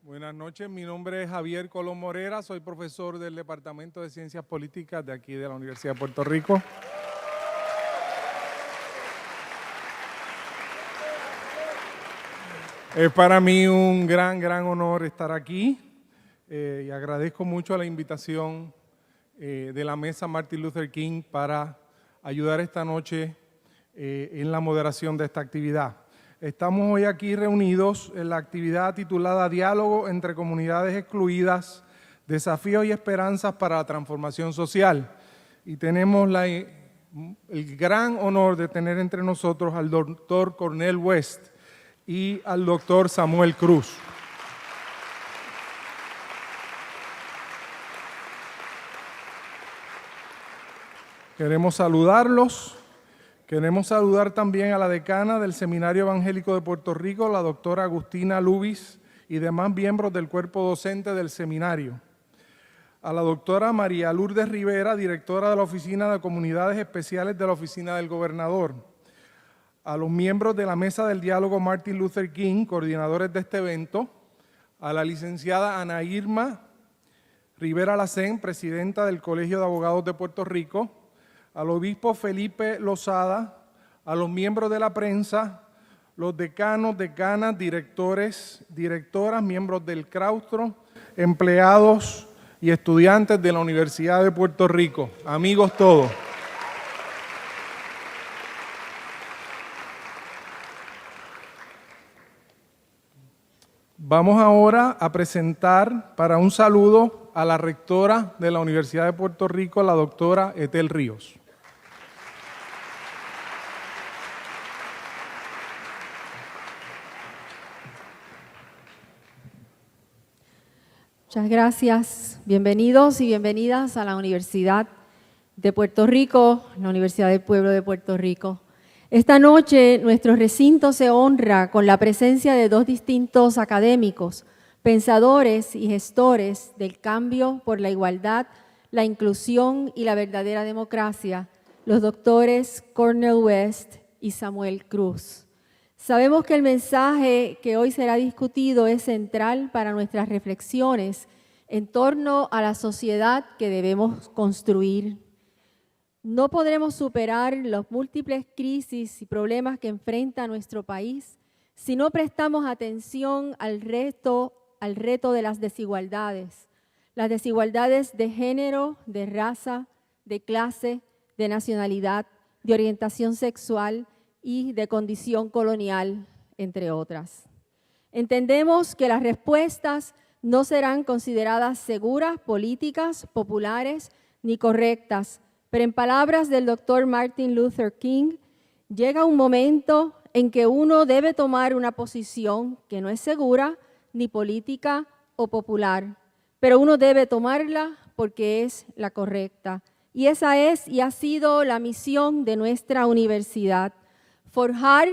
Buenas noches, mi nombre es Javier Colón Morera, soy profesor del Departamento de Ciencias Políticas de aquí de la Universidad de Puerto Rico. Es para mí un gran honor estar aquí y agradezco mucho la invitación de la Mesa Martin Luther King para ayudar esta noche en la moderación de esta actividad. Estamos hoy aquí reunidos en la actividad titulada Diálogo entre Comunidades Excluidas, Desafíos y Esperanzas para la Transformación Social. Y tenemos el gran honor de tener entre nosotros al doctor Cornel West y al doctor Samuel Cruz. Queremos saludarlos. Queremos saludar también a la decana del Seminario Evangélico de Puerto Rico, la doctora Agustina Lubis, y demás miembros del cuerpo docente del seminario. A la doctora María Lourdes Rivera, directora de la Oficina de Comunidades Especiales de la Oficina del Gobernador. A los miembros de la Mesa del Diálogo Martin Luther King, coordinadores de este evento. A la licenciada Ana Irma Rivera Lacén, presidenta del Colegio de Abogados de Puerto Rico. Al obispo Felipe Lozada, a los miembros de la prensa, los decanos, decanas, directores, directoras, miembros del claustro, empleados y estudiantes de la Universidad de Puerto Rico. Amigos todos. Vamos ahora a presentar para un saludo a la rectora de la Universidad de Puerto Rico, la doctora Ethel Ríos. Muchas gracias. Bienvenidos y bienvenidas a la Universidad de Puerto Rico, la Universidad del Pueblo de Puerto Rico. Esta noche nuestro recinto se honra con la presencia de dos distintos académicos, pensadores y gestores del cambio por la igualdad, la inclusión y la verdadera democracia, los doctores Cornel West y Samuel Cruz. Sabemos que el mensaje que hoy será discutido es central para nuestras reflexiones en torno a la sociedad que debemos construir. No podremos superar las múltiples crisis y problemas que enfrenta nuestro país si no prestamos atención al reto de las desigualdades de género, de raza, de clase, de nacionalidad, de orientación sexual y de condición colonial, entre otras. Entendemos que las respuestas no serán consideradas seguras, políticas, populares ni correctas, pero en palabras del doctor Martin Luther King, llega un momento en que uno debe tomar una posición que no es segura, ni política o popular, pero uno debe tomarla porque es la correcta. Y esa es y ha sido la misión de nuestra universidad. Forjar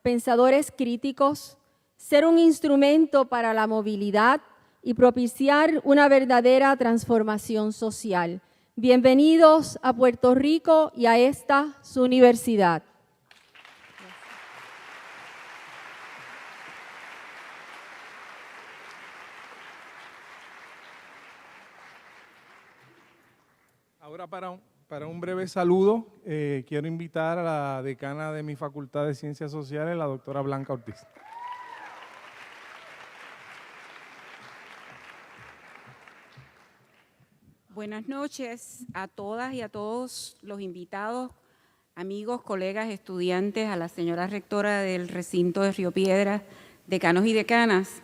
pensadores críticos, ser un instrumento para la movilidad y propiciar una verdadera transformación social. Bienvenidos a Puerto Rico y a esta su universidad. Ahora para un breve saludo, quiero invitar a la decana de mi Facultad de Ciencias Sociales, la doctora Blanca Ortiz. Buenas noches a todas y a todos los invitados, amigos, colegas, estudiantes, a la señora rectora del Recinto de Río Piedras, decanos y decanas,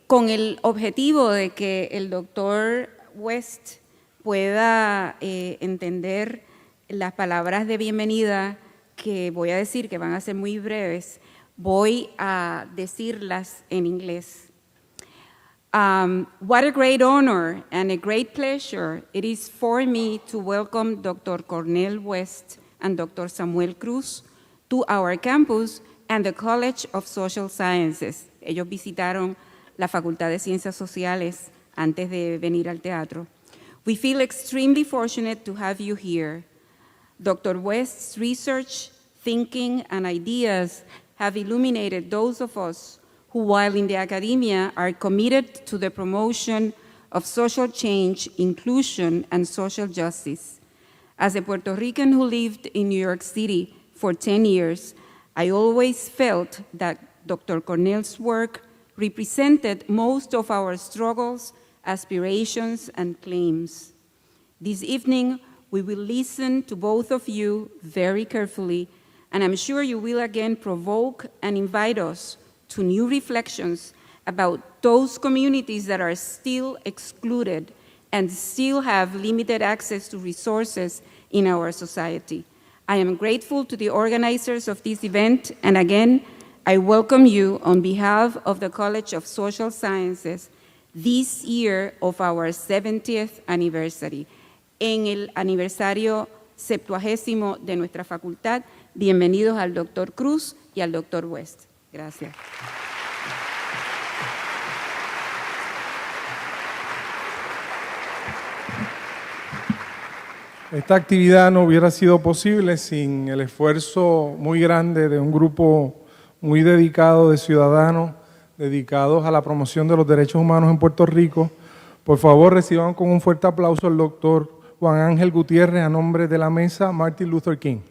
con el objetivo de que el doctor West pueda entender las palabras de bienvenida que voy a decir, que van a ser muy breves, voy a decirlas en inglés. What a great honor and a great pleasure it is for me to welcome Dr. Cornel West and Dr. Samuel Cruz to our campus and the College of Social Sciences. Ellos visitaron la Facultad de Ciencias Sociales antes de venir al teatro. We feel extremely fortunate to have you here. Dr. West's research, thinking, and ideas have illuminated those of us who, while in the academia, are committed to the promotion of social change, inclusion, and social justice. As a Puerto Rican who lived in New York City for 10 years, I always felt that Dr. Cornel's work represented most of our struggles, aspirations, and claims. This evening, we will listen to both of you very carefully, and I'm sure you will again provoke and invite us to new reflections about those communities that are still excluded and still have limited access to resources in our society. I am grateful to the organizers of this event, and again, I welcome you on behalf of the College of Social Sciences this year of our 70th anniversary. En el aniversario 70 de nuestra facultad, bienvenidos al Dr. Cruz y al Dr. West. Gracias. Esta actividad no hubiera sido posible sin el esfuerzo muy grande de un grupo muy dedicado de ciudadanos dedicados a la promoción de los derechos humanos en Puerto Rico. Por favor, reciban con un fuerte aplauso al doctor Juan Ángel Gutiérrez a nombre de la Mesa Martin Luther King.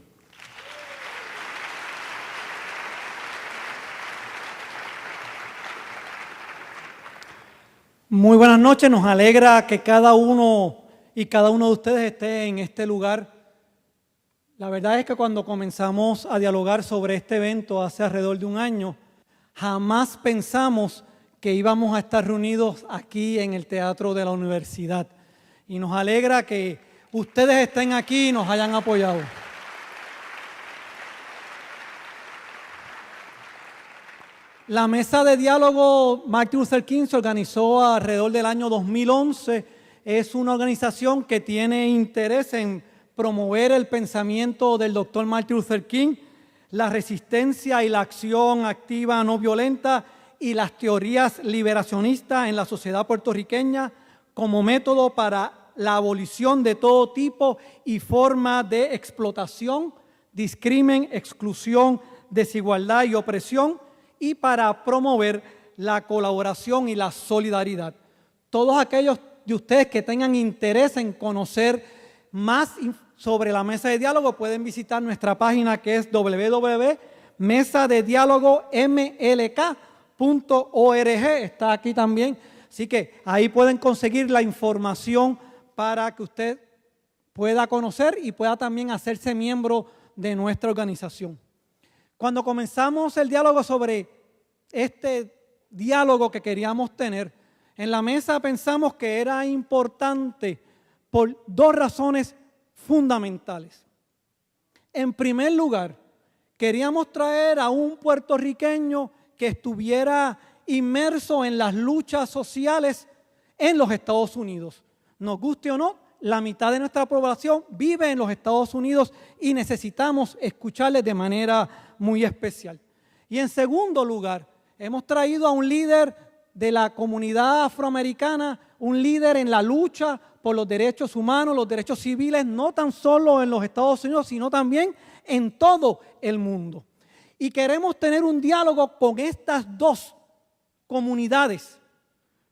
Muy buenas noches, nos alegra que cada uno de ustedes esté en este lugar. La verdad es que cuando comenzamos a dialogar sobre este evento hace alrededor de un año, jamás pensamos que íbamos a estar reunidos aquí en el Teatro de la Universidad. Y nos alegra que ustedes estén aquí y nos hayan apoyado. La Mesa de Diálogo Martin Luther King se organizó alrededor del año 2011. Es una organización que tiene interés en promover el pensamiento del doctor Martin Luther King, la resistencia y la acción activa no violenta y las teorías liberacionistas en la sociedad puertorriqueña como método para la abolición de todo tipo y forma de explotación, discrimen, exclusión, desigualdad y opresión, y para promover la colaboración y la solidaridad. Todos aquellos de ustedes que tengan interés en conocer más sobre la Mesa de Diálogo pueden visitar nuestra página que es www.mesadedialogomlk.org. Está aquí también. Así que ahí pueden conseguir la información para que usted pueda conocer y pueda también hacerse miembro de nuestra organización. Cuando comenzamos el diálogo sobre este diálogo que queríamos tener, en la mesa pensamos que era importante por dos razones fundamentales. En primer lugar, queríamos traer a un puertorriqueño que estuviera inmerso en las luchas sociales en los Estados Unidos. Nos guste o no, la mitad de nuestra población vive en los Estados Unidos y necesitamos escucharles de manera muy especial. Y en segundo lugar, hemos traído a un líder de la comunidad afroamericana, un líder en la lucha por los derechos humanos, los derechos civiles, no tan solo en los Estados Unidos, sino también en todo el mundo. Y queremos tener un diálogo con estas dos comunidades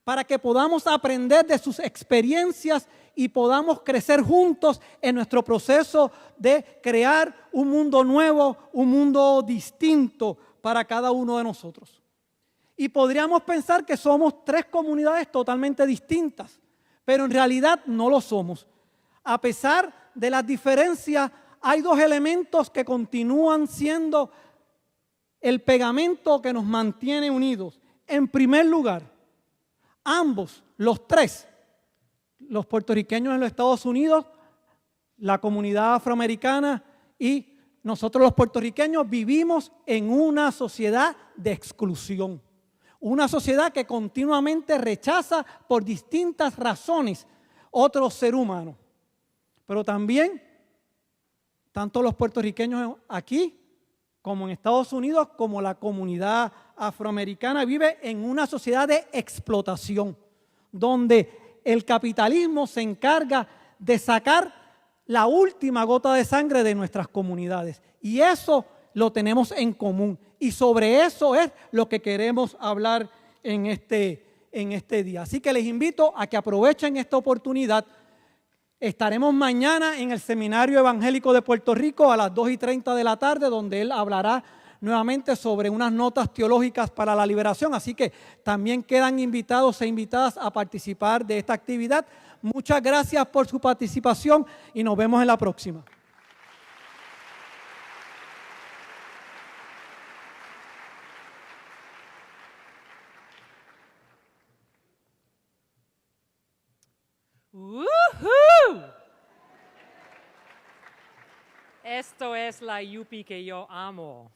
para que podamos aprender de sus experiencias y podamos crecer juntos en nuestro proceso de crear un mundo nuevo, un mundo distinto para cada uno de nosotros. Y podríamos pensar que somos tres comunidades totalmente distintas, pero en realidad no lo somos. A pesar de las diferencias, hay dos elementos que continúan siendo el pegamento que nos mantiene unidos. En primer lugar, ambos, los tres, los puertorriqueños en los Estados Unidos, la comunidad afroamericana y nosotros los puertorriqueños vivimos en una sociedad de exclusión. Una sociedad que continuamente rechaza por distintas razones otro ser humano. Pero también, tanto los puertorriqueños aquí como en Estados Unidos, como la comunidad afroamericana, vive en una sociedad de explotación, donde el capitalismo se encarga de sacar la última gota de sangre de nuestras comunidades. Y eso lo tenemos en común. Y sobre eso es lo que queremos hablar en este día. Así que les invito a que aprovechen esta oportunidad. Estaremos mañana en el Seminario Evangélico de Puerto Rico a las 2:30 de la tarde, donde él hablará nuevamente sobre unas notas teológicas para la liberación. Así que también quedan invitados e invitadas a participar de esta actividad. Muchas gracias por su participación y nos vemos en la próxima. ¡Woohoo! Esto es la Yupi que yo amo.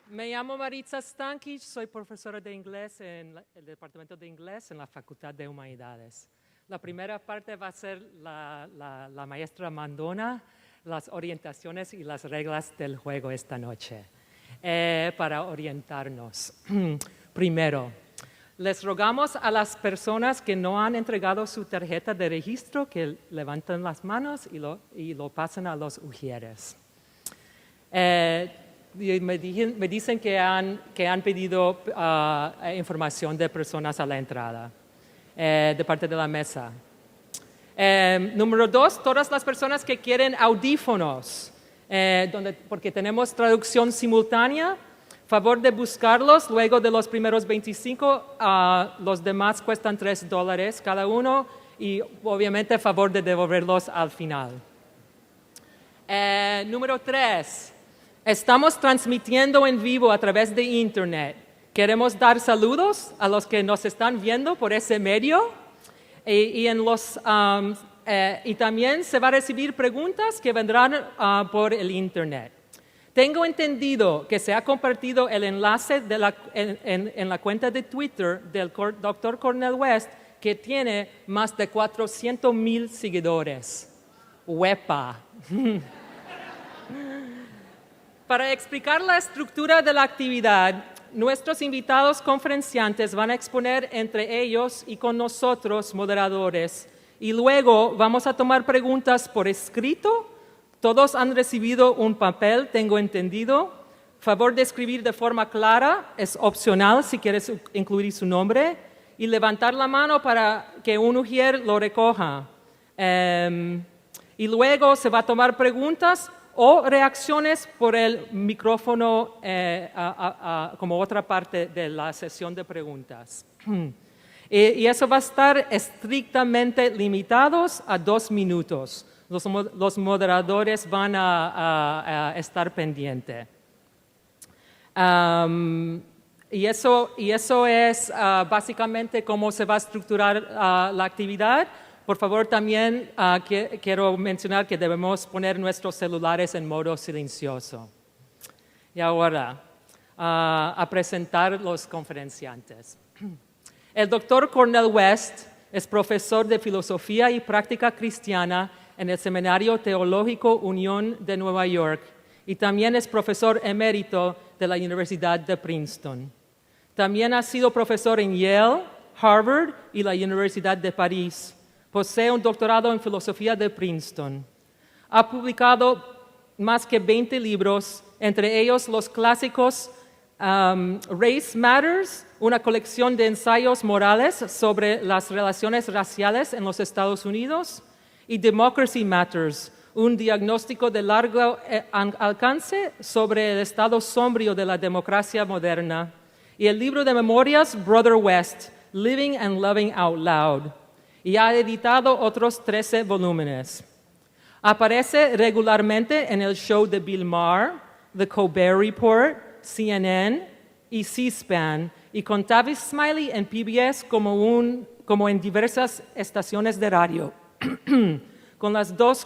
Me llamo Maritza Stankic, soy profesora de inglés en el Departamento de Inglés en la Facultad de Humanidades. La primera parte va a ser la maestra Mandona, las orientaciones y las reglas del juego esta noche. Para orientarnos. Primero, les rogamos a las personas que no han entregado su tarjeta de registro que levanten las manos y lo pasen a los ujieres. Me dicen que han pedido información de personas a la entrada, de parte de la mesa. Número 2, todas las personas que quieren audífonos, porque tenemos traducción simultánea, favor de buscarlos luego de los primeros 25, los demás cuestan $3 cada uno y obviamente favor de devolverlos al final. Número 3. Estamos transmitiendo en vivo a través de Internet. Queremos dar saludos a los que nos están viendo por ese medio y también se va a recibir preguntas que vendrán por el Internet. Tengo entendido que se ha compartido el enlace en la cuenta de Twitter del Dr. Cornel West, que tiene más de 400,000 seguidores. ¡Huepa! Para explicar la estructura de la actividad, nuestros invitados conferenciantes van a exponer entre ellos y con nosotros, moderadores, y luego vamos a tomar preguntas por escrito. Todos han recibido un papel, tengo entendido. Favor de escribir de forma clara, es opcional si quieres incluir su nombre, y levantar la mano para que un ujier lo recoja. Y luego se va a tomar preguntas o reacciones por el micrófono como otra parte de la sesión de preguntas. Y eso va a estar estrictamente limitados a 2 minutos. Los moderadores van a estar pendientes. Y eso es básicamente cómo se va a estructurar la actividad. Por favor, también quiero mencionar que debemos poner nuestros celulares en modo silencioso. Y ahora, a presentar los conferenciantes. El Dr. Cornel West es profesor de Filosofía y Práctica Cristiana en el Seminario Teológico Unión de Nueva York y también es profesor emérito de la Universidad de Princeton. También ha sido profesor en Yale, Harvard y la Universidad de París. Posee un doctorado en Filosofía de Princeton. Ha publicado más que 20 libros, entre ellos los clásicos Race Matters, una colección de ensayos morales sobre las relaciones raciales en los Estados Unidos, y Democracy Matters, un diagnóstico de largo alcance sobre el estado sombrío de la democracia moderna, y el libro de memorias Brother West, Living and Loving Out Loud, y ha editado otros 13 volúmenes. Aparece regularmente en el show de Bill Maher, The Colbert Report, CNN y C-SPAN, y con Tavis Smiley en PBS como en diversas estaciones de radio, con las 2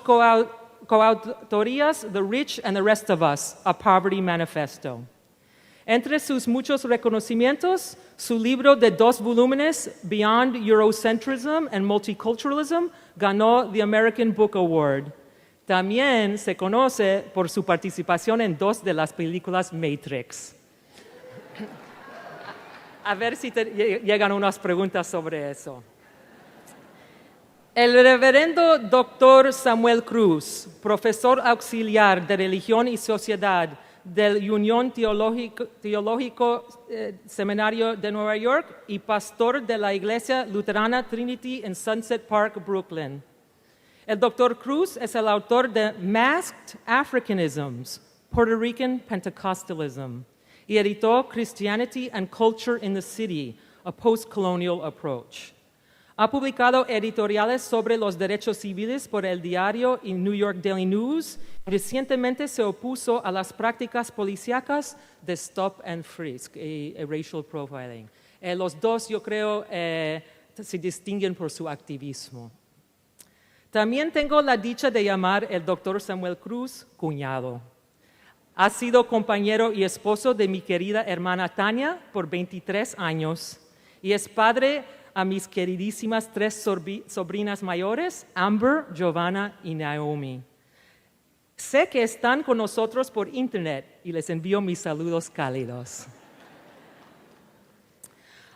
coautorías The Rich and the Rest of Us, A Poverty Manifesto. Entre sus muchos reconocimientos, su libro de 2 volúmenes, Beyond Eurocentrism and Multiculturalism, ganó the American Book Award. También se conoce por su participación en 2 de las películas Matrix. A ver si llegan unas preguntas sobre eso. El reverendo Dr. Samuel Cruz, profesor auxiliar de Religión y Sociedad del Unión Teológico Seminario de Nueva York y pastor de la Iglesia Luterana Trinity en Sunset Park, Brooklyn. El Dr. Cruz es el autor de Masked Africanisms, Puerto Rican Pentecostalism, y editó Christianity and Culture in the City, a Post-Colonial Approach. Ha publicado editoriales sobre los derechos civiles por El Diario y New York Daily News. Recientemente se opuso a las prácticas policíacas de Stop and Frisk y Racial Profiling. Los dos, yo creo, se distinguen por su activismo. También tengo la dicha de llamar el Dr. Samuel Cruz cuñado. Ha sido compañero y esposo de mi querida hermana Tania por 23 años y es padre a mis queridísimas 3 sobrinas mayores, Amber, Giovanna y Naomi. Sé que están con nosotros por internet y les envío mis saludos cálidos.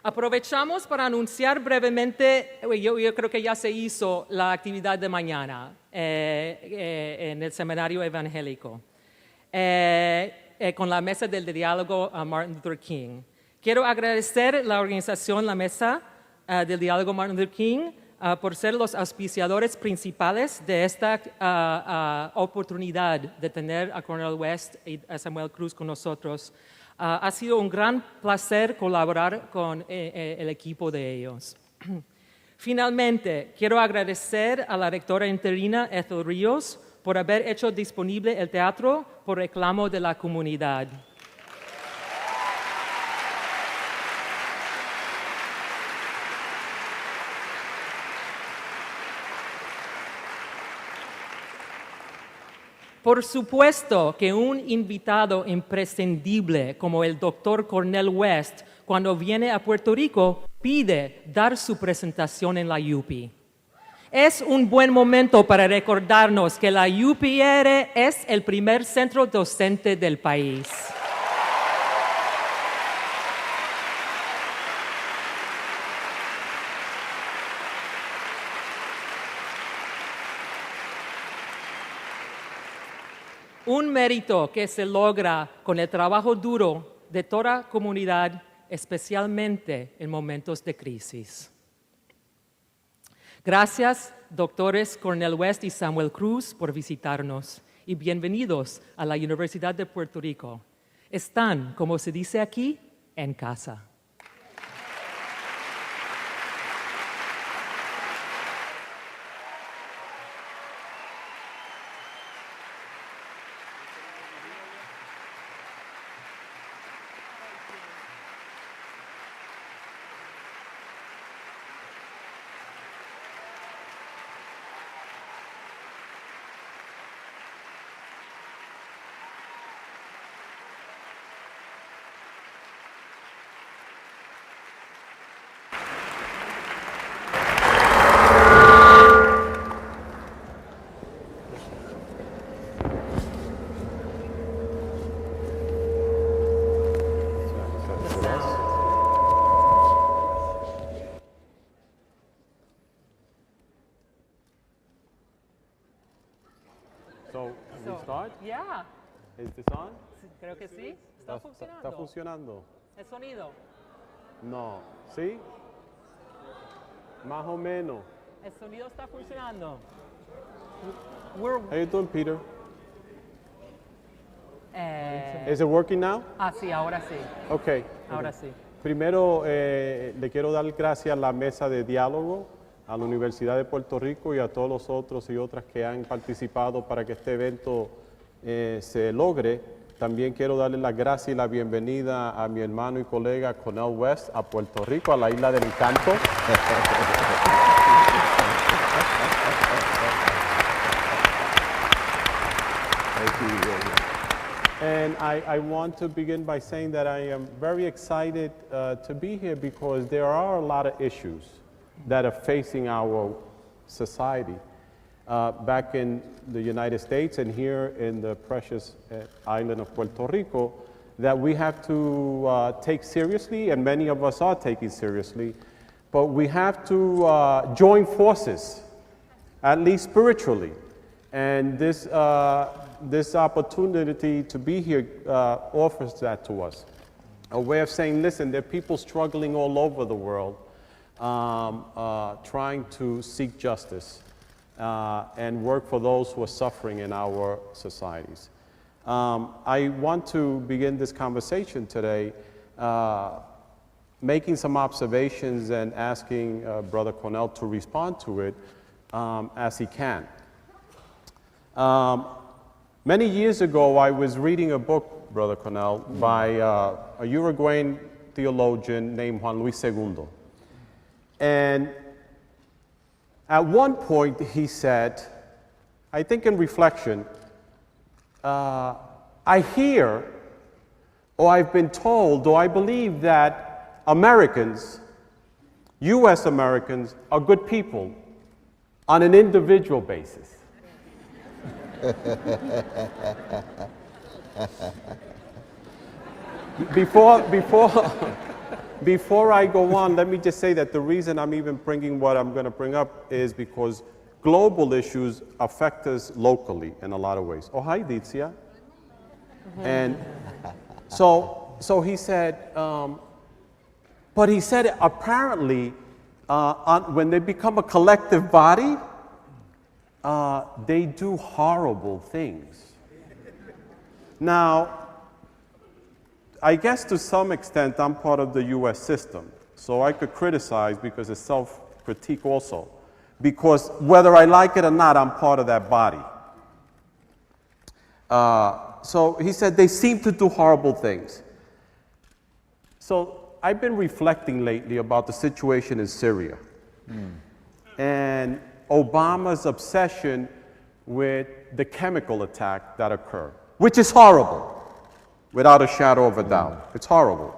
Aprovechamos para anunciar brevemente, yo creo que ya se hizo la actividad de mañana en el seminario evangélico, con la mesa del Diálogo a Martin Luther King. Quiero agradecer la organización, la mesa del Diálogo Martin Luther King, por ser los auspiciadores principales de esta oportunidad de tener a Cornel West y a Samuel Cruz con nosotros. Ha sido un gran placer colaborar con el equipo de ellos. Finalmente, quiero agradecer a la rectora interina Ethel Ríos por haber hecho disponible el teatro por reclamo de la comunidad. Por supuesto que un invitado imprescindible como el Dr. Cornel West, cuando viene a Puerto Rico, pide dar su presentación en la UP. Es un buen momento para recordarnos que la UPR es el primer centro docente del país. Un mérito que se logra con el trabajo duro de toda comunidad, especialmente en momentos de crisis. Gracias, doctores Cornel West y Samuel Cruz, por visitarnos y bienvenidos a la Universidad de Puerto Rico. Están, como se dice aquí, en casa. So, we start? Yeah, Is this on? creo que sí. Está funcionando. ¿Está funcionando? El sonido. No. ¿Sí? Más o menos. El sonido está funcionando. How you doing, Peter? Is it working now? Sí, ahora sí. Okay. Ahora sí. Primero, le quiero dar gracias a la mesa de diálogo, a la Universidad de Puerto Rico y a todos los otros y otras que han participado para que este evento se logre. También quiero darle las gracias y la bienvenida a mi hermano y colega Cornel West a Puerto Rico, a la Isla del Encanto. And I want to begin by saying that I am very excited to be here because there are a lot of issues that are facing our society back in the United States and here in the precious island of Puerto Rico that we have to take seriously, and many of us are taking seriously, but we have to join forces at least spiritually. And this opportunity to be here offers that to us. A way of saying, listen, there are people struggling all over the world trying to seek justice and work for those who are suffering in our societies. I want to begin this conversation today making some observations and asking Brother Cornel to respond to it as he can. Many years ago, I was reading a book, Brother Cornel, by a Uruguayan theologian named Juan Luis II. And at one point he said, I think in reflection, I hear, or I've been told, or I believe that Americans, U.S. Americans, are good people on an individual basis. Before I go on, let me just say that the reason I'm even bringing what I'm going to bring up is because global issues affect us locally in a lot of ways. Oh, hi, Dizia. And so he said, but he said apparently when they become a collective body, they do horrible things. Now, I guess to some extent I'm part of the U.S. system, so I could criticize because it's self-critique also. Because whether I like it or not, I'm part of that body. So he said they seem to do horrible things. So I've been reflecting lately about the situation in Syria and Obama's obsession with the chemical attack that occurred, which is horrible, without a shadow of a doubt. It's horrible.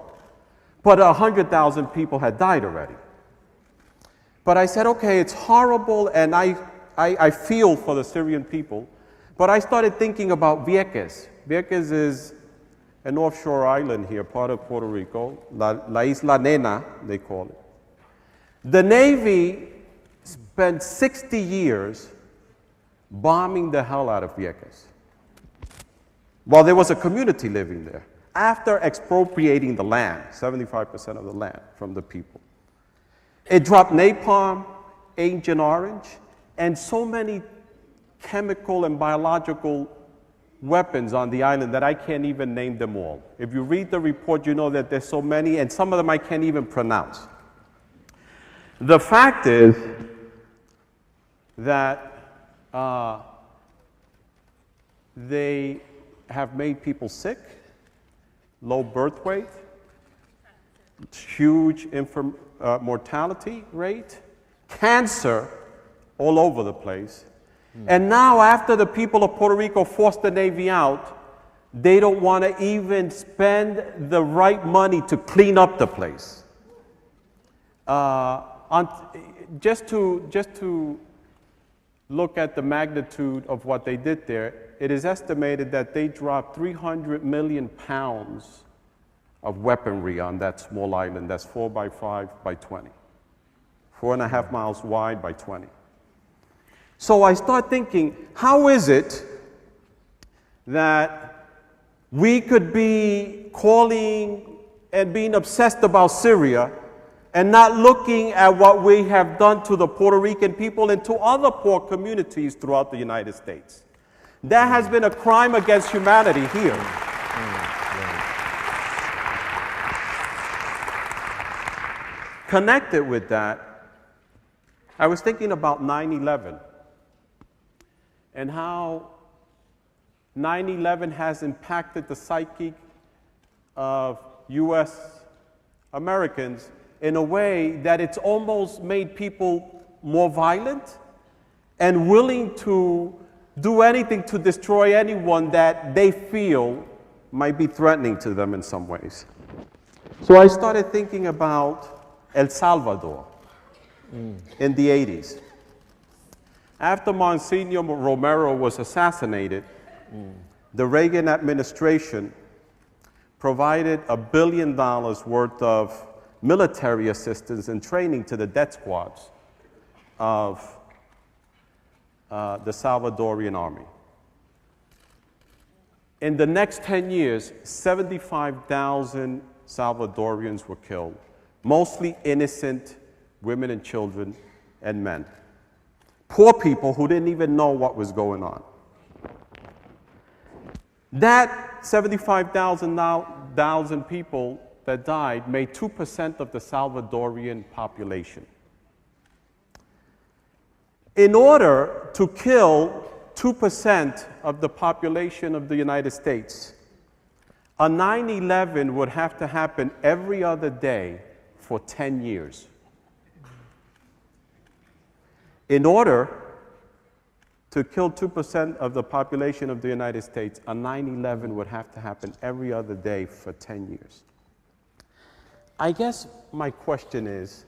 But 100,000 people had died already. But I said, okay, it's horrible, and I feel for the Syrian people. But I started thinking about Vieques. Vieques is an offshore island here, part of Puerto Rico, La Isla Nena, they call it. The Navy spent 60 years bombing the hell out of Vieques while there was a community living there, after expropriating the land, 75% of the land from the people. It dropped napalm, Agent Orange, and so many chemical and biological weapons on the island that I can't even name them all. If you read the report, you know that there's so many, and some of them I can't even pronounce. The fact is that they have made people sick, low birth weight, huge mortality rate, cancer all over the place. And now after the people of Puerto Rico forced the Navy out, they don't want to even spend the right money to clean up the place. Just to look at the magnitude of what they did there, it is estimated that they dropped 300 million pounds of weaponry on that small island that's 4 by 5 by 20. 4.5 miles wide by 20. So I start thinking, how is it that we could be calling and being obsessed about Syria and not looking at what we have done to the Puerto Rican people and to other poor communities throughout the United States? That has been a crime against humanity here. Connected with that, I was thinking about 9/11 and how 9/11 has impacted the psyche of U.S. Americans in a way that it's almost made people more violent and willing to do anything to destroy anyone that they feel might be threatening to them in some ways. So I started thinking about El Salvador in the 80s. After Monsignor Romero was assassinated, the Reagan administration provided $1 billion worth of military assistance and training to the death squads of the Salvadorian army. In the next 10 years, 75,000 Salvadorians were killed, mostly innocent women and children and men. Poor people who didn't even know what was going on. That 75,000 people that died made 2% of the Salvadorian population. In order to kill 2% of the population of the United States, a 9/11 would have to happen every other day for 10 years. In order to kill 2% of the population of the United States, a 9/11 would have to happen every other day for 10 years. I guess my question is,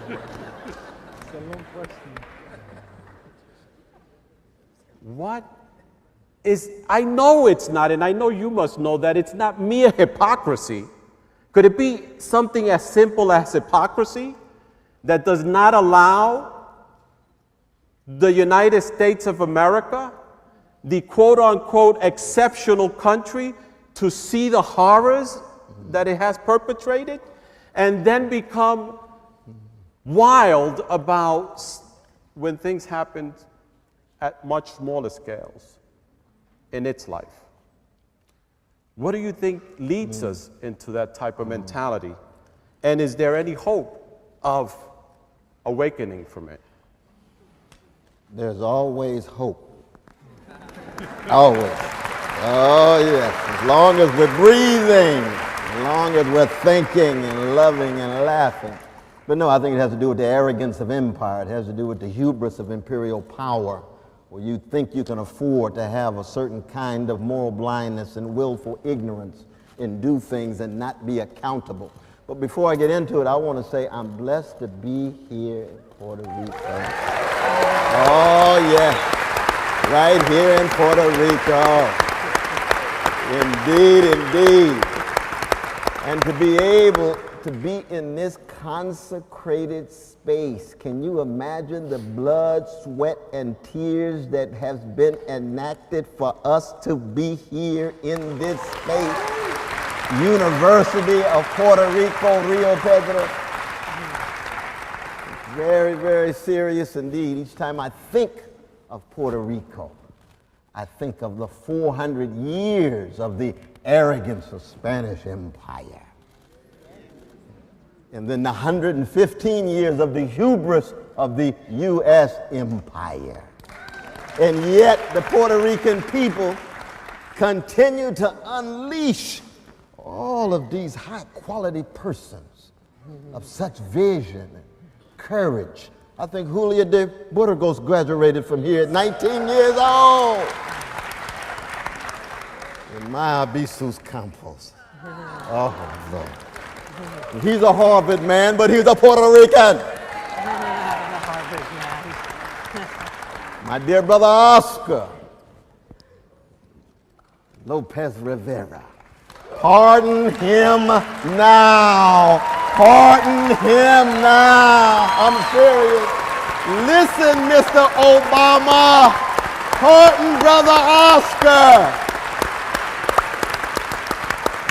It's a long question. what is, I know it's not, and I know you must know that it's not mere hypocrisy. Could it be something as simple as hypocrisy that does not allow the United States of America, the quote-unquote exceptional country, to see the horrors that it has perpetrated and then become wild about when things happen at much smaller scales in its life? What do you think leads us into that type of mentality? And is there any hope of awakening from it? There's always hope. Always. Oh, yes. As long as we're breathing, as long as we're thinking and loving and laughing. But no, I think it has to do with the arrogance of empire. It has to do with the hubris of imperial power, where you think you can afford to have a certain kind of moral blindness and willful ignorance and do things and not be accountable. But before I get into it, I want to say I'm blessed to be here in Puerto Rico. Oh, yeah. Right here in Puerto Rico. Indeed, indeed. And to be able to be in this consecrated space. Can you imagine the blood, sweat, and tears that has been enacted for us to be here in this space? University of Puerto Rico, Rio Piedras. Very, very serious indeed. Each time I think of Puerto Rico, I think of the 400 years of the arrogance of Spanish Empire. And then the 115 years of the hubris of the U.S. Empire. And yet the Puerto Rican people continue to unleash all of these high-quality persons of such vision and courage. I think Julia de Burgos graduated from here at 19 years old. In my Abisus Campos. Oh, Lord. He's a Harvard man, but he's a Puerto Rican. My dear brother Oscar Lopez Rivera. Pardon him now. Pardon him now. I'm serious. Listen, Mr. Obama. Pardon brother Oscar.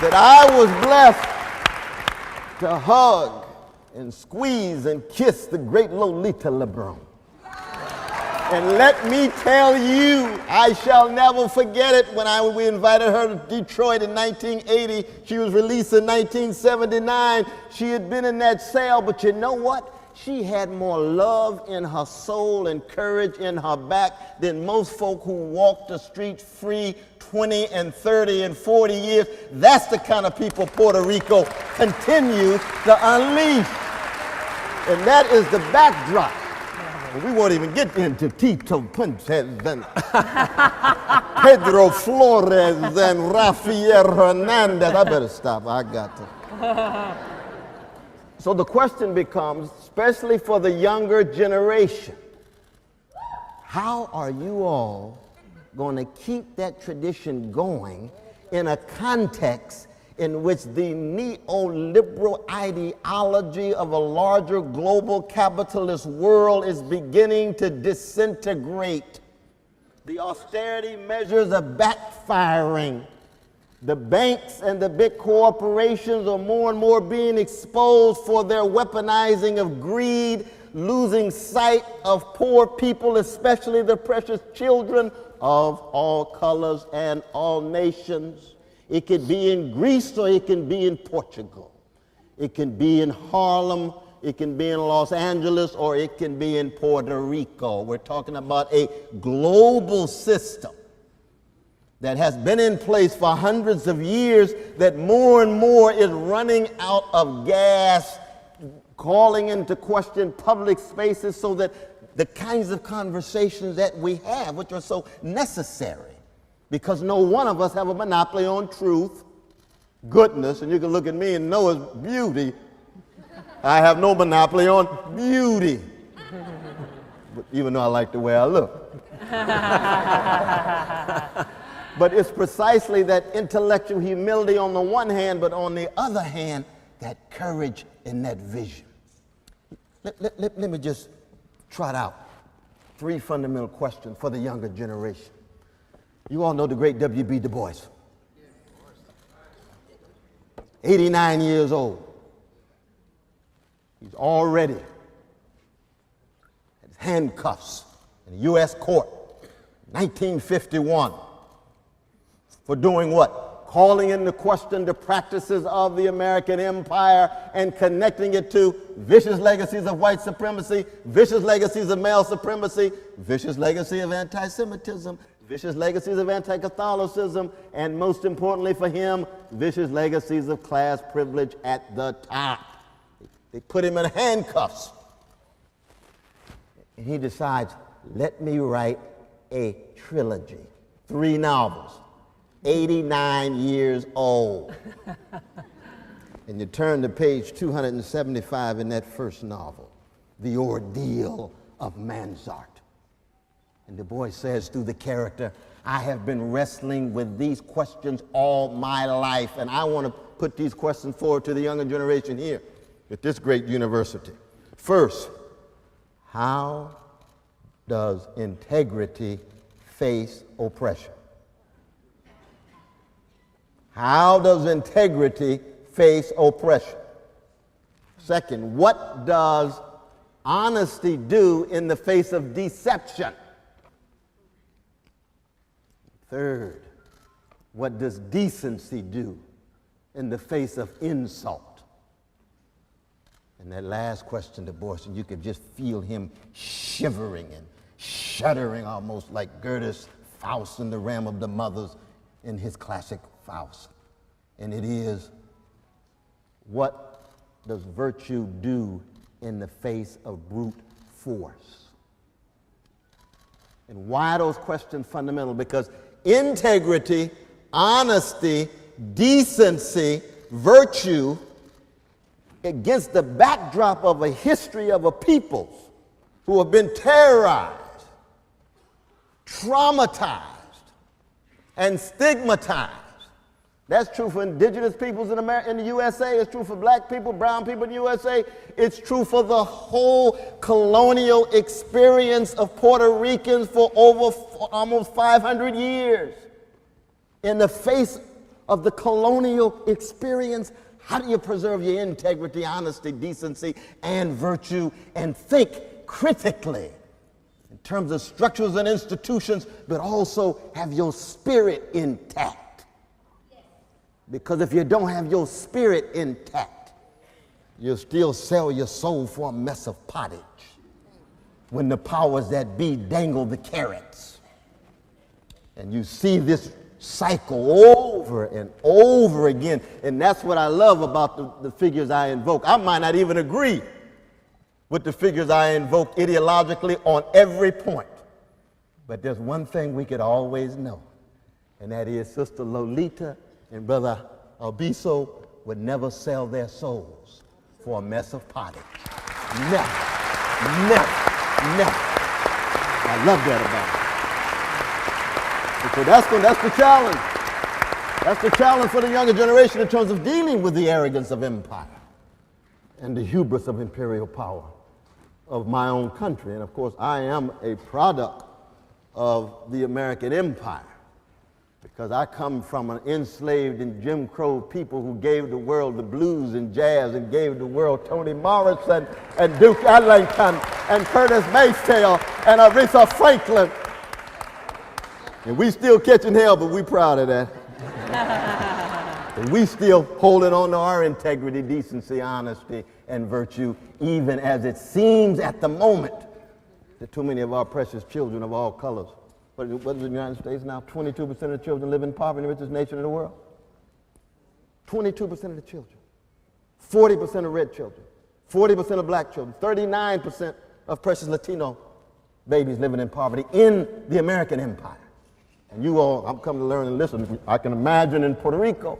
That I was blessed to hug and squeeze and kiss the great Lolita LeBron. And let me tell you, I shall never forget it when we invited her to Detroit in 1980. She was released in 1979. She had been in that cell, but you know what? She had more love in her soul and courage in her back than most folk who walk the streets free 20 and 30 and 40 years. That's the kind of people Puerto Rico continues to unleash. And that is the backdrop. We won't even get into Tito Puentes and Pedro Flores and Rafael Hernandez. I better stop. I got to. So the question becomes, especially for the younger generation, how are you all going to keep that tradition going in a context in which the neoliberal ideology of a larger global capitalist world is beginning to disintegrate. The austerity measures are backfiring. The banks and the big corporations are more and more being exposed for their weaponizing of greed, losing sight of poor people, especially the precious children of all colors and all nations. It could be in Greece or it can be in Portugal. It can be in Harlem, it can be in Los Angeles, or it can be in Puerto Rico. We're talking about a global system that has been in place for hundreds of years, that more and more is running out of gas, calling into question public spaces, so that the kinds of conversations that we have, which are so necessary, because no one of us have a monopoly on truth, goodness, and you can look at me and know it's beauty. I have no monopoly on beauty, but even though I like the way I look. But it's precisely that intellectual humility on the one hand, but on the other hand, that courage and that vision. Let me just trot out 3 fundamental questions for the younger generation. You all know the great W.B. Du Bois. 89 years old. He's already had his handcuffs in a U.S. court, 1951. For doing what? Calling into question the practices of the American empire and connecting it to vicious legacies of white supremacy, vicious legacies of male supremacy, vicious legacy of anti-Semitism, vicious legacies of anti-Catholicism, and most importantly for him, vicious legacies of class privilege at the top. They put him in handcuffs. And he decides, let me write a trilogy, 3 novels. 89 years old. And you turn to page 275 in that first novel, The Ordeal of Mansart. And Du Bois says through the character, I have been wrestling with these questions all my life, and I want to put these questions forward to the younger generation here at this great university. First, how does integrity face oppression? How does integrity face oppression? Second, what does honesty do in the face of deception? Third, what does decency do in the face of insult? And that last question, Du Bois, and you could just feel him shivering and shuddering, almost like Goethe's Faust in the Ram of the Mothers in his classic Faust. And it is, what does virtue do in the face of brute force? And why are those questions fundamental? Because integrity, honesty, decency, virtue, against the backdrop of a history of a people who have been terrorized, traumatized, and stigmatized. That's true for indigenous peoples in the USA. It's true for black people, brown people in the USA. It's true for the whole colonial experience of Puerto Ricans for almost 500 years. In the face of the colonial experience, how do you preserve your integrity, honesty, decency, and virtue, and think critically in terms of structures and institutions, but also have your spirit intact? Because if you don't have your spirit intact, you'll still sell your soul for a mess of pottage when the powers that be dangle the carrots. And you see this cycle over and over again. And that's what I love about the figures I invoke. I might not even agree with the figures I invoke ideologically on every point. But there's one thing we could always know, and that is Sister Lolita and Brother Albiso would never sell their souls for a mess of pottage. Never, never, never. I love that about it. Because that's the challenge. That's the challenge for the younger generation in terms of dealing with the arrogance of empire and the hubris of imperial power of my own country. And of course, I am a product of the American empire because I come from an enslaved and Jim Crow people who gave the world the blues and jazz and gave the world Toni Morrison and Duke Ellington and Curtis Mayfield and Aretha Franklin. And we still catching hell, but we proud of that. And we still holding on to our integrity, decency, honesty, and virtue, even as it seems at the moment that too many of our precious children of all colors, what is the United States now? 22% of the children live in poverty in the richest nation in the world. 22% of the children. 40% of red children. 40% of black children. 39% of precious Latino babies living in poverty in the American empire. And you all, I'm coming to learn and listen. I can imagine in Puerto Rico,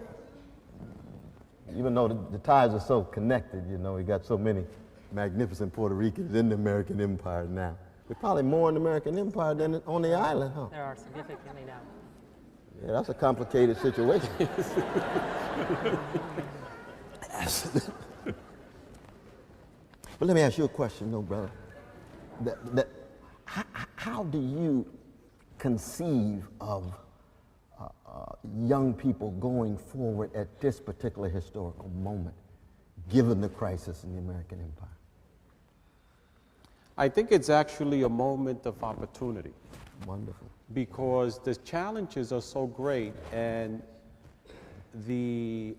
even though the ties are so connected, you know, we got so many magnificent Puerto Ricans in the American empire now. There's probably more in the American empire than on the island, huh? There are significantly now. Yeah, that's a complicated situation. But let me ask you a question, though, brother. How do you conceive of young people going forward at this particular historical moment, given the crisis in the American empire? I think it's actually a moment of opportunity. Wonderful. Because the challenges are so great and the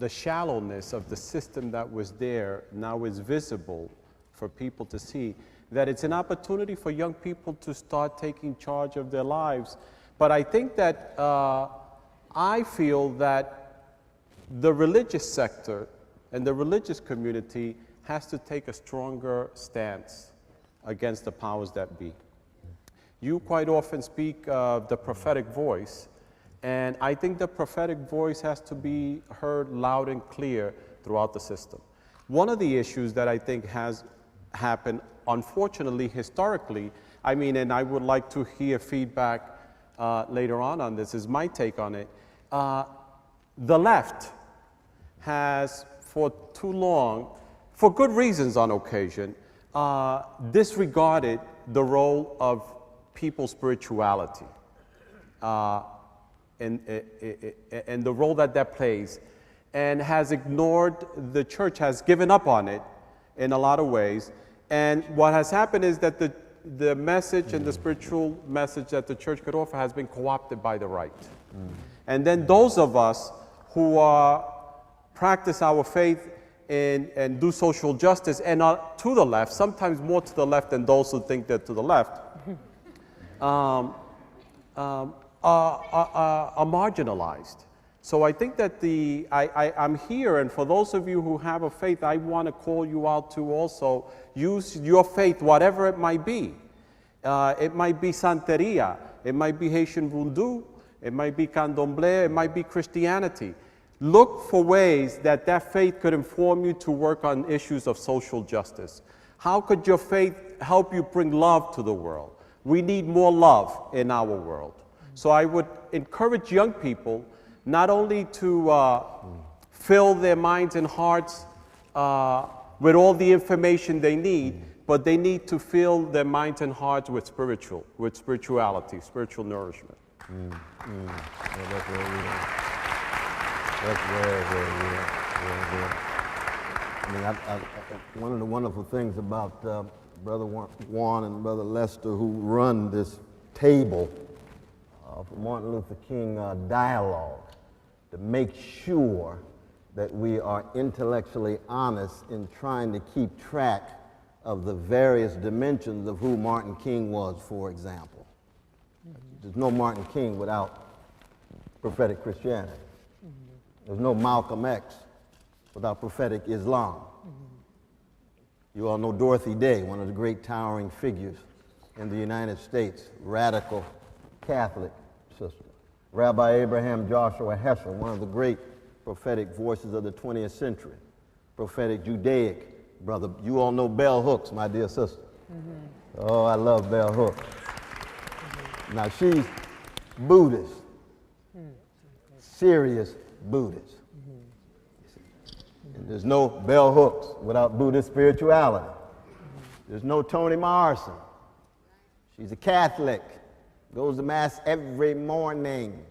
shallowness of the system that was there now is visible for people to see, that it's an opportunity for young people to start taking charge of their lives. But I think that I feel that the religious sector and the religious community has to take a stronger stance against the powers that be. You quite often speak of the prophetic voice, and I think the prophetic voice has to be heard loud and clear throughout the system. One of the issues that I think has happened, unfortunately, historically, I mean, and I would like to hear feedback later on this, is my take on it. The left has, for too long, for good reasons on occasion, disregarded the role of people's spirituality and the role that plays, and has ignored the church, has given up on it in a lot of ways. And what has happened is that the message and the spiritual message that the church could offer has been co-opted by the right. And then those of us who practice our faith and do social justice and are to the left, sometimes more to the left than those who think they're to the left, are marginalized. So I think that I'm here, and for those of you who have a faith, I want to call you out to also use your faith, whatever it might be. It might be Santeria, it might be Haitian Voodoo, it might be Candomblé, it might be Christianity. Look for ways that faith could inform you to work on issues of social justice. How could your faith help you bring love to the world? We need more love in our world. So I would encourage young people not only to fill their minds and hearts with all the information they need, but they need to fill their minds and hearts with spirituality, spiritual nourishment. Yeah, that's very real. That's very real. I mean, one of the wonderful things about Brother Juan and Brother Lester, who run this table for Martin Luther King Dialogue, to make sure that we are intellectually honest in trying to keep track of the various dimensions of who Martin King was, for example. There's no Martin King without prophetic Christianity. There's no Malcolm X without prophetic Islam. You all know Dorothy Day, one of the great towering figures in the United States, radical Catholic sister. Rabbi Abraham Joshua Heschel, one of the great prophetic voices of the 20th century, prophetic Judaic brother. You all know Bell Hooks, my dear sister. Oh, I love Bell Hooks. Now, she's Buddhist. serious Buddhists. And there's no bell hooks without Buddhist spirituality. There's no Toni Morrison. She's a Catholic, goes to Mass every morning,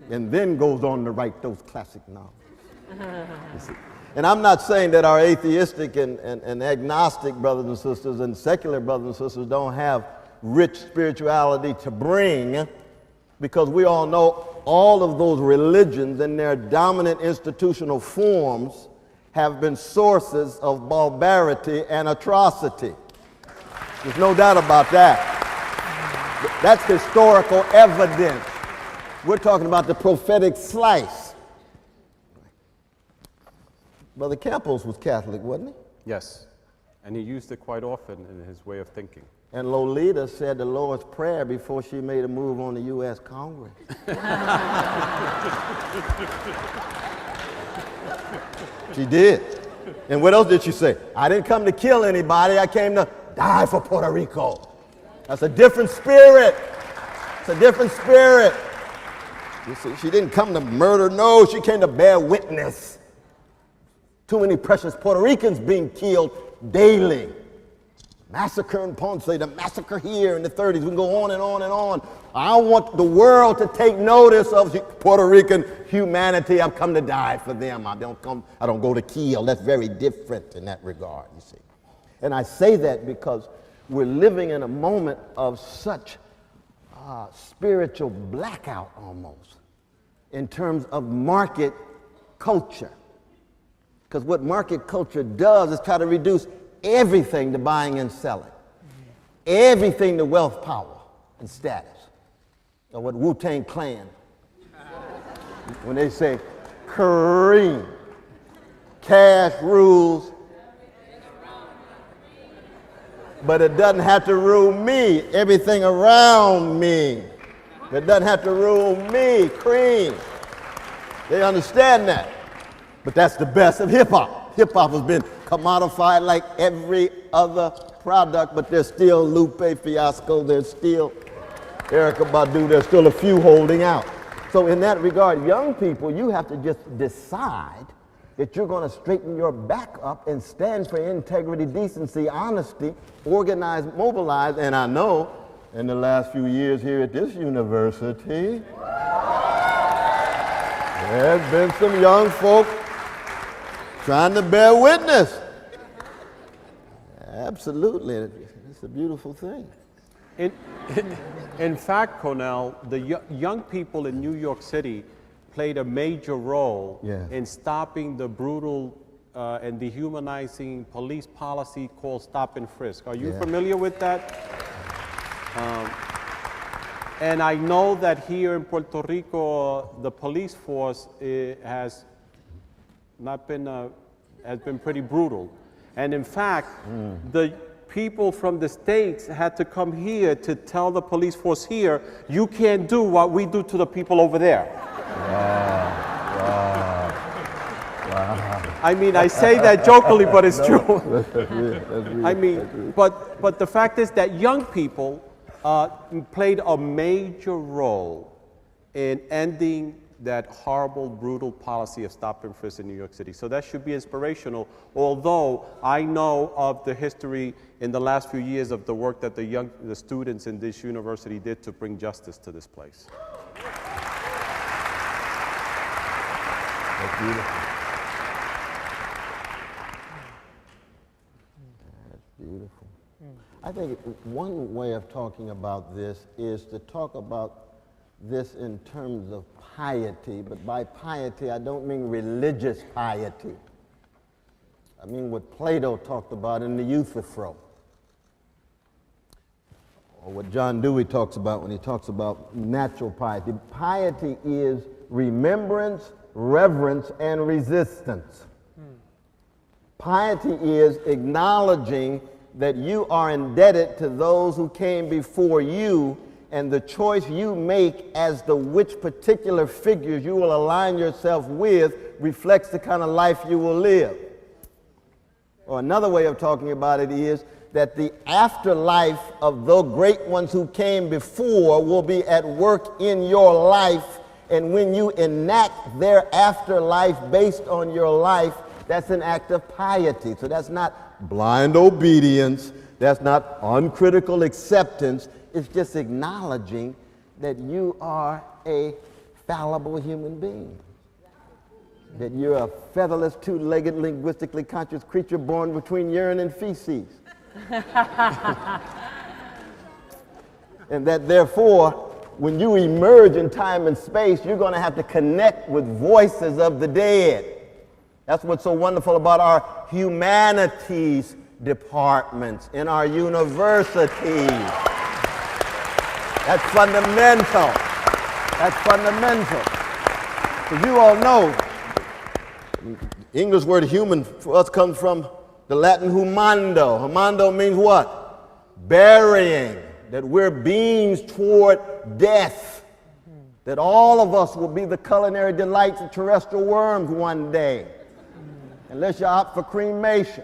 and then goes on to write those classic novels. You see. And I'm not saying that our atheistic and agnostic brothers and sisters and secular brothers and sisters don't have rich spirituality to bring, because we all know all of those religions in their dominant institutional forms have been sources of barbarity and atrocity. There's no doubt about that. That's historical evidence. We're talking about the prophetic slice. Brother Campos was Catholic, wasn't he? Yes, and he used it quite often in his way of thinking. And Lolita said the Lord's Prayer before she made a move on the U.S. Congress. She did. And what else did she say? I didn't come to kill anybody, I came to die for Puerto Rico. That's a different spirit. It's a different spirit. You see, she didn't come to murder, no, she came to bear witness. Too many precious Puerto Ricans being killed daily. Massacre in Ponce, the massacre here in the 30s. We can go on and on and on. I want the world to take notice of Puerto Rican humanity. I've come to die for them. I don't go to kill. That's very different in that regard, you see. And I say that because we're living in a moment of such spiritual blackout almost in terms of market culture. Because what market culture does is try to reduce everything to buying and selling, everything to wealth, power, and status. Or what Wu-Tang Clan, when they say, Kareem, cash rules, but it doesn't have to rule me, everything around me. It doesn't have to rule me, cream. They understand that. But that's the best of hip-hop. Hip-hop has been commodified like every other product, but there's still Lupe Fiasco, there's still Erykah Badu, there's still a few holding out. So in that regard, young people, you have to just decide that you're going to straighten your back up and stand for integrity, decency, honesty, organize, mobilize, and I know in the last few years here at this university, there's been some young folk trying to bear witness. Absolutely, it's a beautiful thing. In fact, Cornel, the young people in New York City played a major role in stopping the brutal and dehumanizing police policy called stop and frisk. Are you familiar with that? And I know that here in Puerto Rico, the police force has been pretty brutal. And in fact, the people from the States had to come here to tell the police force here, you can't do what we do to the people over there. Wow. I mean, I say that jokingly, but it's true. I mean, but the fact is that young people played a major role in ending that horrible, brutal policy of stop and frisk in New York City. So that should be inspirational, although I know of the history in the last few years of the work that the students in this university did to bring justice to this place. That's beautiful. That's beautiful. I think one way of talking about this is to talk about this in terms of piety, but by piety I don't mean religious piety. I mean what Plato talked about in the Euthyphro, or what John Dewey talks about when he talks about natural piety. Piety is remembrance, reverence, and resistance. Piety is acknowledging that you are indebted to those who came before you, and the choice you make as to which particular figures you will align yourself with reflects the kind of life you will live. Or another way of talking about it is that the afterlife of the great ones who came before will be at work in your life, And when you enact their afterlife based on your life, that's an act of piety. So that's not blind obedience. That's not uncritical acceptance. It's just acknowledging that you are a fallible human being. That you're a featherless, two-legged, linguistically conscious creature born between urine and feces. And that therefore, when you emerge in time and space, you're going to have to connect with voices of the dead. That's what's so wonderful about our humanities departments in our universities. That's fundamental. That's fundamental. Because you all know, the English word human for us comes from the Latin humando. Humando means what? Burying. That we're beings toward death. That all of us will be the culinary delights of terrestrial worms one day. Unless you opt for cremation.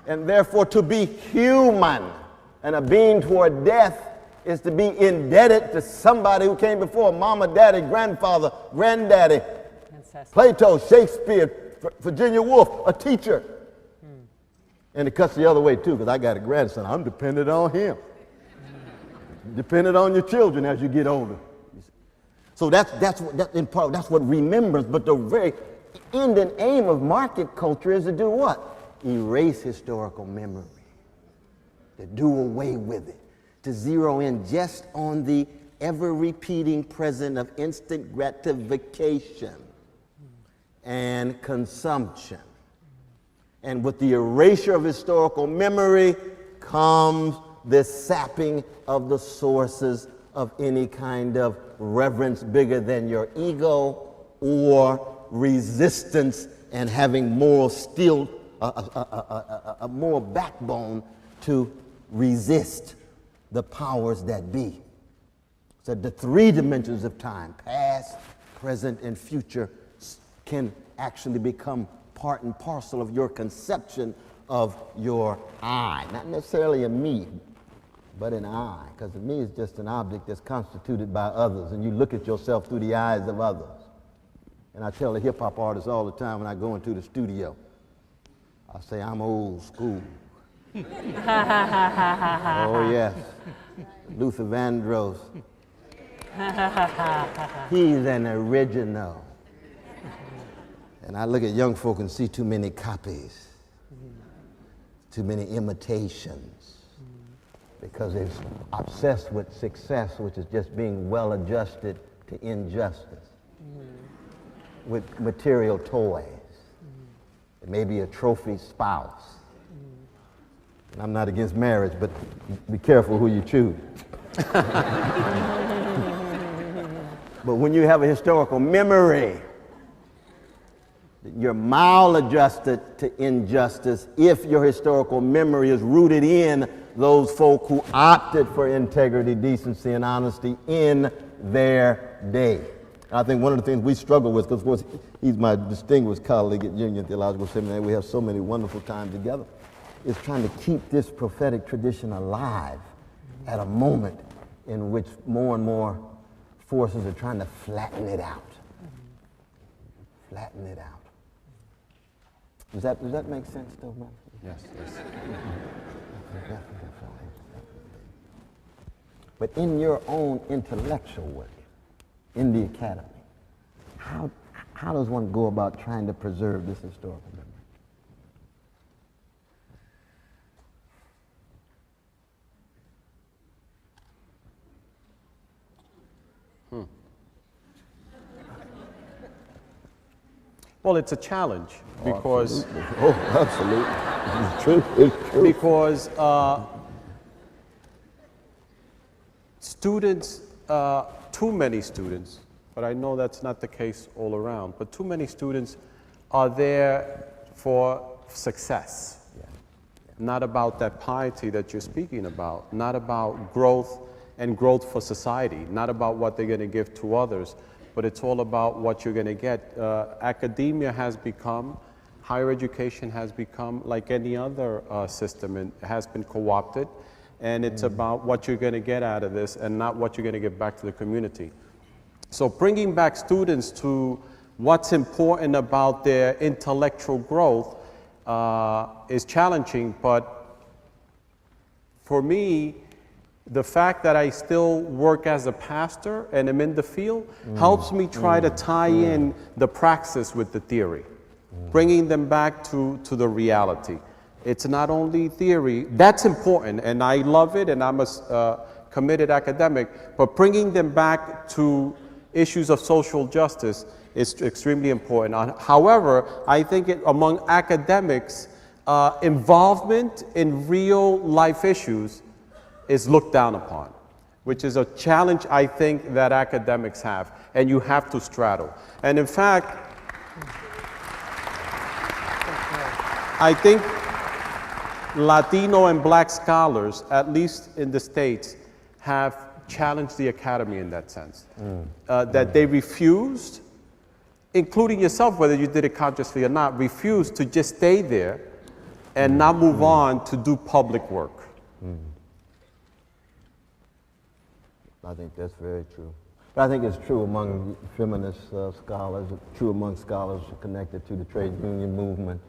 And therefore to be human and a being toward death is to be indebted to somebody who came before. Mama, daddy, grandfather, granddaddy, Plato, Shakespeare, Virginia Woolf, a teacher. And it cuts the other way too, because I got a grandson. I'm dependent on him. Dependent on your children as you get older. So that's what remembrance, but the very end and aim of market culture is to do what? Erase historical memory. To do away with it. To zero in just on the ever-repeating present of instant gratification and consumption. And with the erasure of historical memory comes the sapping of the sources of any kind of reverence bigger than your ego or resistance and having moral steel, a moral backbone to resist the powers that be. So the three dimensions of time, past, present, and future, can actually become part and parcel of your conception of your I. Not necessarily a me, but an I, because a me is just an object that's constituted by others, and you look at yourself through the eyes of others. And I tell the hip-hop artists all the time when I go into the studio, I say, I'm old school. Oh, yes. Luther Vandross. He's an original. And I look at young folk and see too many copies, too many imitations, because they're obsessed with success, which is just being well adjusted to injustice, with material toys. It may be a trophy spouse. And I'm not against marriage, but be careful who you choose. But when you have a historical memory, you're maladjusted to injustice if your historical memory is rooted in those folk who opted for integrity, decency, and honesty in their day. I think one of the things we struggle with, because of course he's my distinguished colleague at Union Theological Seminary, we have so many wonderful times together, is trying to keep this prophetic tradition alive at a moment in which more and more forces are trying to flatten it out. Flatten it out. Does that make sense, though, man? Yes, yes. But in your own intellectual work, in the academy, how does one go about trying to preserve this historical memory? Well, it's a challenge because... Absolutely. It's true. It's true. Because students, too many students, but I know that's not the case all around, but too many students are there for success. Not about that piety that you're speaking about, not about growth and growth for society, not about what they're going to give to others, but it's all about what you're going to get. Academia has become, higher education has become like any other system, and has been co-opted, and it's about what you're going to get out of this and not what you're going to give back to the community. So bringing back students to what's important about their intellectual growth is challenging, but for me, the fact that I still work as a pastor and am in the field helps me try to tie in the praxis with the theory, bringing them back to the reality. It's not only theory, that's important, and I love it, and I'm a committed academic, but bringing them back to issues of social justice is extremely important. However, I think among academics, involvement in real life issues is looked down upon, which is a challenge I think that academics have, and you have to straddle. And in fact, I think Latino and Black scholars, at least in the States, have challenged the academy in that sense. That they refused, including yourself, whether you did it consciously or not, refused to just stay there and not move on to do public work. I think that's very true. But I think it's true among feminist scholars, true among scholars connected to the trade union movement,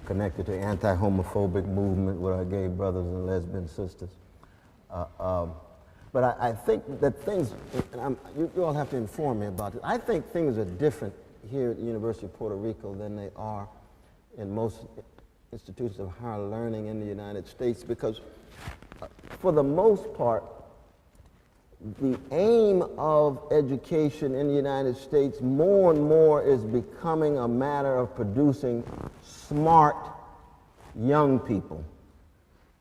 connected to anti-homophobic movement with our gay brothers and lesbian sisters. But I think that things, and you all have to inform me about it, I think things are different here at the University of Puerto Rico than they are in most institutions of higher learning in the United States, because for the most part, the aim of education in the United States more and more is becoming a matter of producing smart young people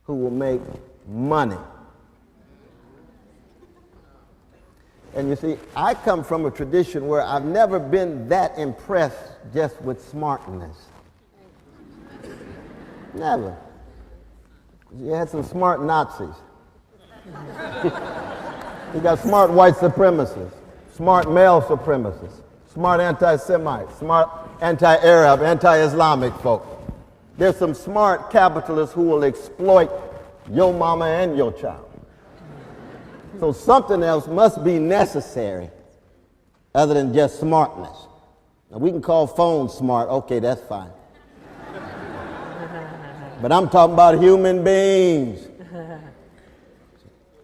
who will make money. And you see, I come from a tradition where I've never been that impressed just with smartness. Never. You had some smart Nazis. You got smart white supremacists, smart male supremacists, smart anti-Semites, smart anti-Arab, anti-Islamic folk. There's some smart capitalists who will exploit your mama and your child. So something else must be necessary other than just smartness. Now we can call phones smart, okay, that's fine. But I'm talking about human beings.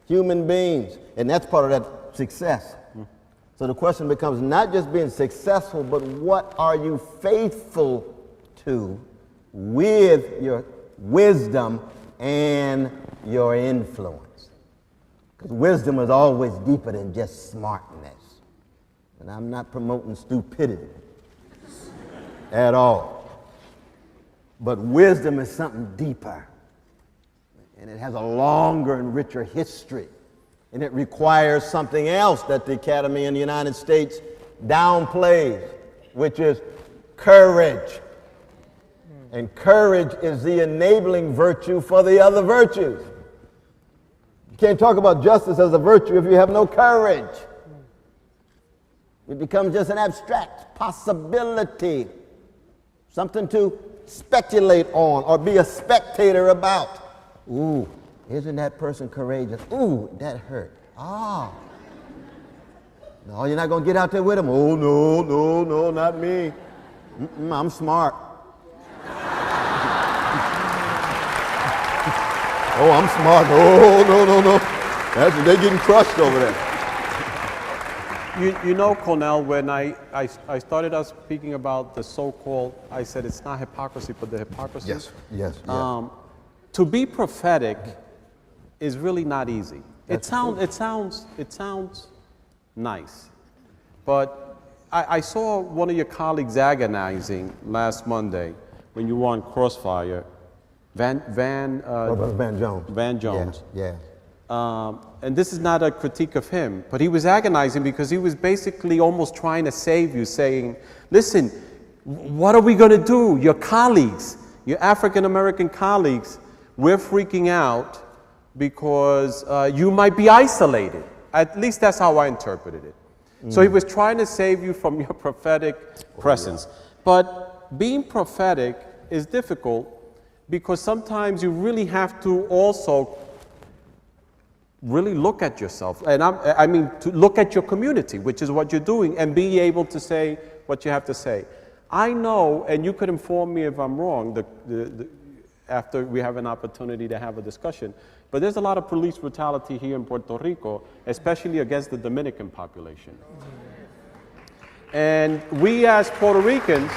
Human beings. And that's part of that success. So the question becomes not just being successful, but what are you faithful to with your wisdom and your influence? Because wisdom is always deeper than just smartness. And I'm not promoting stupidity at all. But wisdom is something deeper. And it has a longer and richer history. And it requires something else that the Academy in the United States downplays, which is courage. And courage is the enabling virtue for the other virtues. You can't talk about justice as a virtue if you have no courage. It becomes just an abstract possibility, something to speculate on or be a spectator about. Ooh, isn't that person courageous? Ooh, that hurt. Ah. No, you're not going to get out there with him. Oh, no, not me. I'm smart. Oh, I'm smart. Oh, no. They're getting crushed over there. You know, Cornel, when I started us speaking about the so-called, I said it's not hypocrisy, but the hypocrisy. Yes. To be prophetic is really not easy. It sounds nice, but I saw one of your colleagues agonizing last Monday when you were on Crossfire, Van Jones. Van Jones. Yeah. And this is not a critique of him, but he was agonizing because he was basically almost trying to save you, saying, listen, what are we going to do? Your colleagues, your African-American colleagues, we're freaking out because you might be isolated. At least that's how I interpreted it. So he was trying to save you from your prophetic presence. Yeah. But being prophetic is difficult because sometimes you really have to also really look at yourself. And I mean, to look at your community, which is what you're doing, and be able to say what you have to say. I know, and you could inform me if I'm wrong after we have an opportunity to have a discussion, but there's a lot of police brutality here in Puerto Rico, especially against the Dominican population. And we as Puerto Ricans,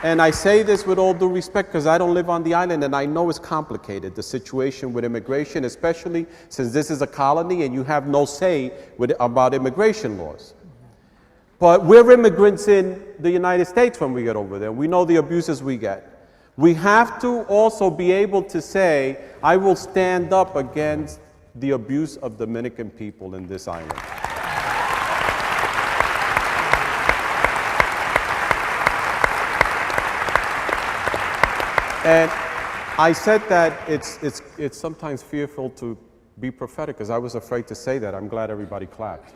and I say this with all due respect because I don't live on the island and I know it's complicated, the situation with immigration, especially since this is a colony and you have no say about immigration laws. But we're immigrants in the United States when we get over there. We know the abuses we get. We have to also be able to say, I will stand up against the abuse of Dominican people in this island. And I said that it's sometimes fearful to be prophetic because I was afraid to say that. I'm glad everybody clapped.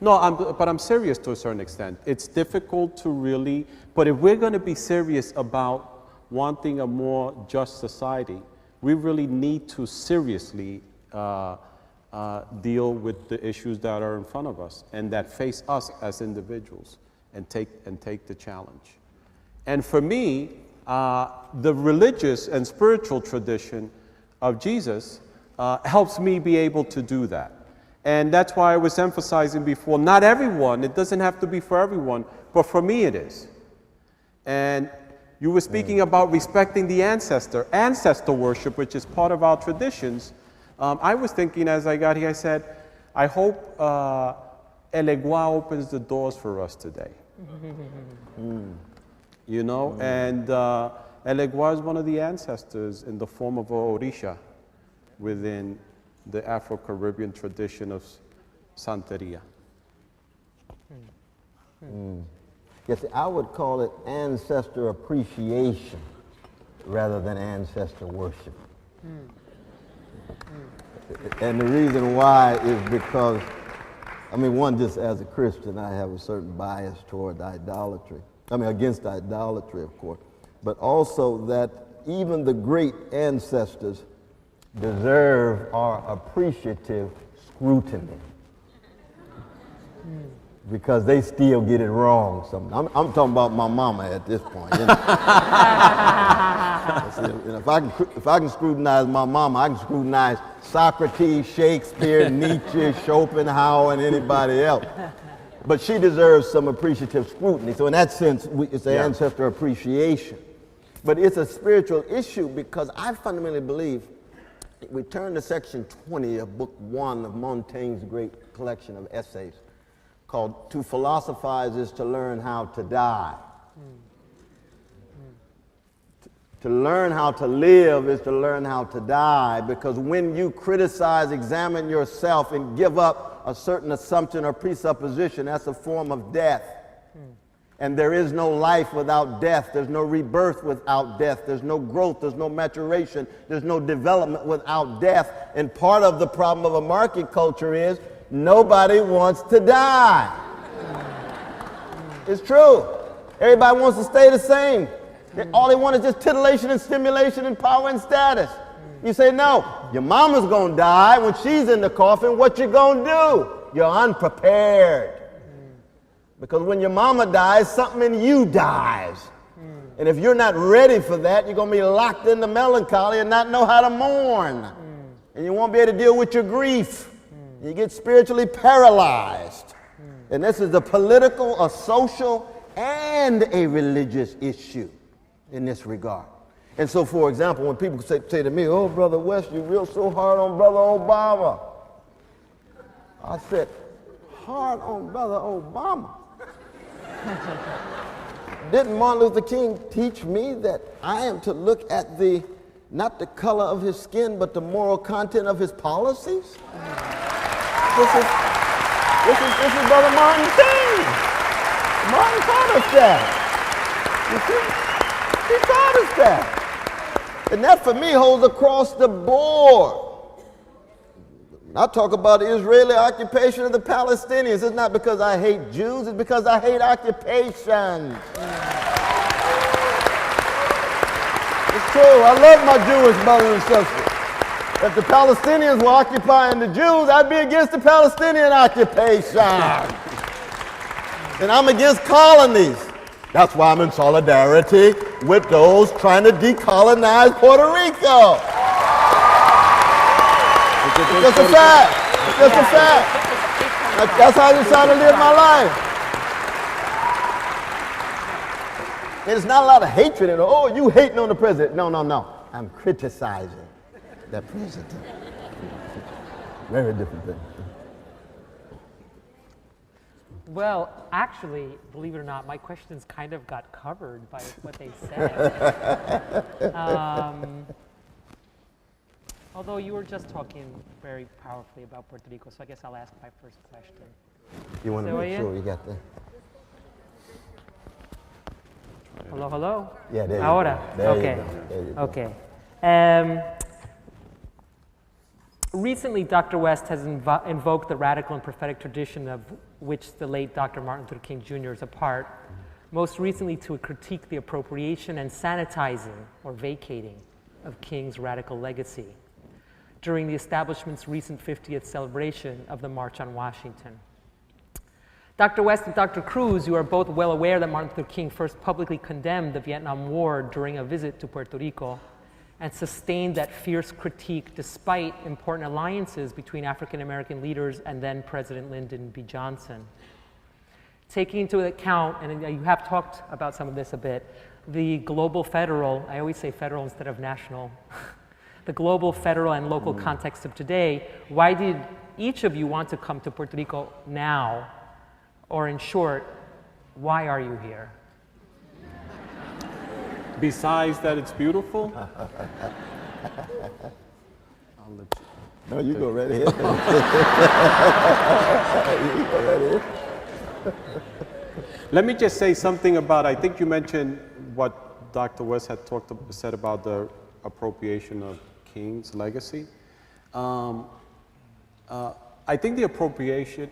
No, but I'm serious to a certain extent. It's difficult to really, but if we're going to be serious about wanting a more just society, we really need to seriously deal with the issues that are in front of us and that face us as individuals and take the challenge. And for me, the religious and spiritual tradition of Jesus helps me be able to do that. And that's why I was emphasizing before, not everyone, it doesn't have to be for everyone, but for me it is. And you were speaking about respecting the ancestor worship, which is part of our traditions. I was thinking as I got here, I said, I hope El Egua opens the doors for us today. You know, and El Egua is one of the ancestors in the form of a Orisha within the Afro-Caribbean tradition of Santeria. Yes, I would call it ancestor appreciation rather than ancestor worship. And the reason why is because, I mean, one, just as a Christian, I have a certain bias toward idolatry. I mean, against idolatry, of course, but also that even the great ancestors deserve our appreciative scrutiny because they still get it wrong. I'm talking about my mama at this point. You know? If I can scrutinize my mama, I can scrutinize Socrates, Shakespeare, Nietzsche, Schopenhauer, and anybody else. But she deserves some appreciative scrutiny. So in that sense, it's an ancestor appreciation. But it's a spiritual issue because I fundamentally believe, we turn to section 20 of book 1 of Montaigne's great collection of essays called To Philosophize is to Learn How to Die. To learn how to live is to learn how to die, because when you criticize, examine yourself, and give up a certain assumption or presupposition, that's a form of death. And there is no life without death. There's no rebirth without death. There's no growth. There's no maturation. There's no development without death. And part of the problem of a market culture is nobody wants to die. It's true. Everybody wants to stay the same. All they want is just titillation and stimulation and power and status. You say, no, your mama's going to die when she's in the coffin. What you going to do? You're unprepared. Because when your mama dies, something in you dies. And if you're not ready for that, you're going to be locked into melancholy and not know how to mourn. And you won't be able to deal with your grief. You get spiritually paralyzed. And this is a political, a social, and a religious issue in this regard. And so, for example, when people say to me, oh, Brother West, you're real so hard on Brother Obama. I said, hard on Brother Obama? Didn't Martin Luther King teach me that I am to look at not the color of his skin, but the moral content of his policies? This is Brother Martin King. Martin taught us that. You see? He taught us that. And that for me holds across the board. I talk about the Israeli occupation of the Palestinians. It's not because I hate Jews, it's because I hate occupations. It's true. I love my Jewish brothers and sisters. If the Palestinians were occupying the Jews, I'd be against the Palestinian occupation. And I'm against colonies. That's why I'm in solidarity with those trying to decolonize Puerto Rico. It's just a fact. It's just a fact. That's how I decided to live my life. There's not a lot of hatred in it. Oh, you hating on the president. No, no, no. I'm criticizing the president. Very different thing. Well, actually, believe it or not, my questions kind of got covered by what they said. Although you were just talking very powerfully about Puerto Rico, so I guess I'll ask my first question. You want to make sure you got that? Hello, hello? Yeah, there you Ahora. go. There Okay. you go. There you go. Okay. Recently, Dr. West has invoked the radical and prophetic tradition of which the late Dr. Martin Luther King Jr. is a part, most recently to critique the appropriation and sanitizing or vacating of King's radical legacy during the establishment's recent 50th celebration of the March on Washington. Dr. West and Dr. Cruz, you are both well aware that Martin Luther King first publicly condemned the Vietnam War during a visit to Puerto Rico and sustained that fierce critique despite important alliances between African American leaders and then President Lyndon B. Johnson. Taking into account, and you have talked about some of this a bit, the global federal, I always say federal instead of national, the global, federal, and local context of today, why did each of you want to come to Puerto Rico now? Or in short, why are you here? Besides that it's beautiful? No, you go right ahead. You go right ahead. Let me just say something about, I think you mentioned what Dr. West had said about the appropriation of King's legacy. I think the appropriation,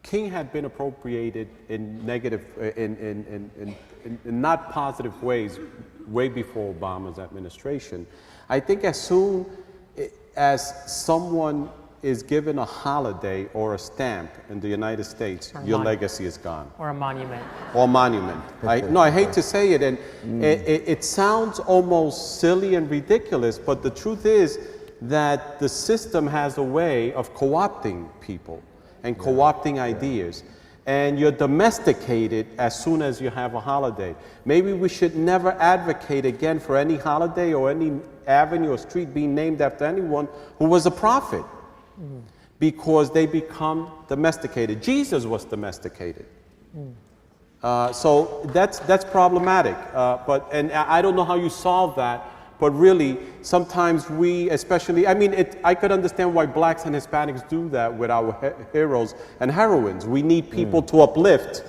King had been appropriated in negative, in not positive ways way before Obama's administration. I think as soon as someone is given a holiday or a stamp in the United States, your legacy is gone. Or a monument. Or monument. I hate to say it, and it sounds almost silly and ridiculous, but the truth is that the system has a way of co-opting people and co-opting ideas. And you're domesticated as soon as you have a holiday. Maybe we should never advocate again for any holiday or any avenue or street being named after anyone who was a prophet, because they become domesticated. Jesus was domesticated. So that's problematic. And I don't know how you solve that. But really, sometimes we, especially, I mean, I could understand why blacks and Hispanics do that with our heroes and heroines. We need people to uplift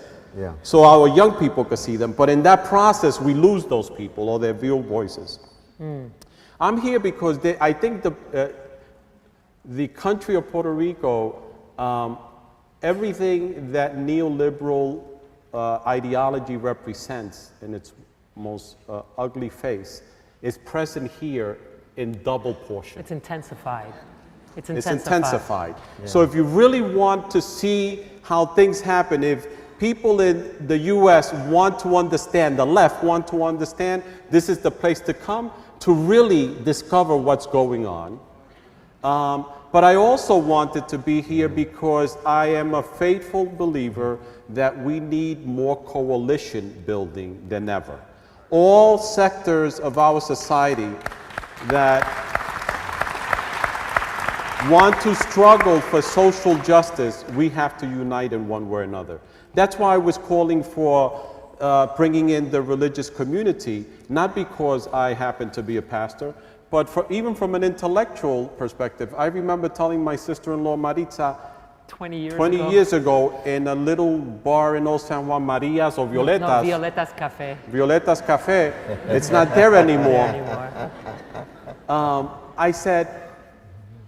so our young people could see them. But in that process, we lose those people or their real voices. I'm here because I think the country of Puerto Rico, everything that neoliberal ideology represents in its most ugly face is present here in double portion. It's intensified. It's intensified. Yeah. So if you really want to see how things happen, if people in the US want to understand, the left want to understand, this is the place to come to really discover what's going on. But I also wanted to be here because I am a faithful believer that we need more coalition building than ever. All sectors of our society that want to struggle for social justice, we have to unite in one way or another. That's why I was calling for bringing in the religious community, not because I happen to be a pastor, but even from an intellectual perspective. I remember telling my sister-in-law Maritza 20 years ago in a little bar in Old San Juan, Maria's or Violetas. No, Violetas Cafe. Violetas Cafe. It's not there anymore. I said,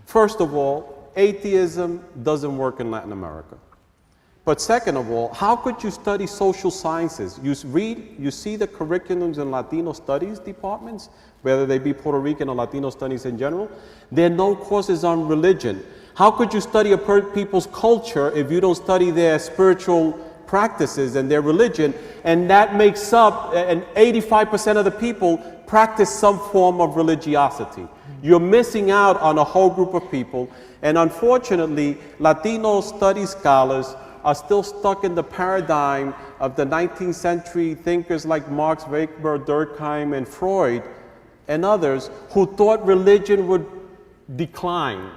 first of all, atheism doesn't work in Latin America But second of all, how could you study social sciences? You see the curriculums in Latino studies departments, whether they be Puerto Rican or Latino studies in general. There are no courses on religion. How could you study a people's culture if you don't study their spiritual practices and their religion? And that makes up, and 85% of the people practice some form of religiosity. You're missing out on a whole group of people. And unfortunately, Latino studies scholars are still stuck in the paradigm of the 19th century thinkers like Marx, Weber, Durkheim, and Freud, and others who thought religion would decline.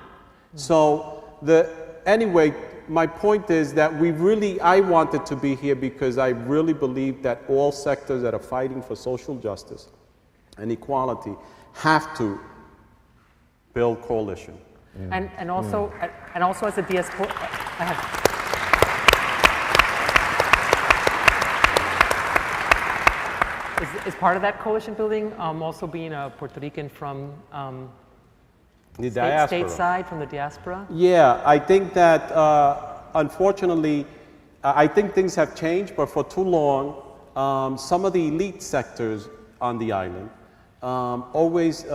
So anyway, my point is that I wanted to be here because I really believe that all sectors that are fighting for social justice and equality have to build coalition. And also as a diaspora, Is part of that coalition building also being a Puerto Rican from the diaspora. Stateside, from the diaspora? Yeah, I think that unfortunately, I think things have changed, but for too long, some of the elite sectors on the island always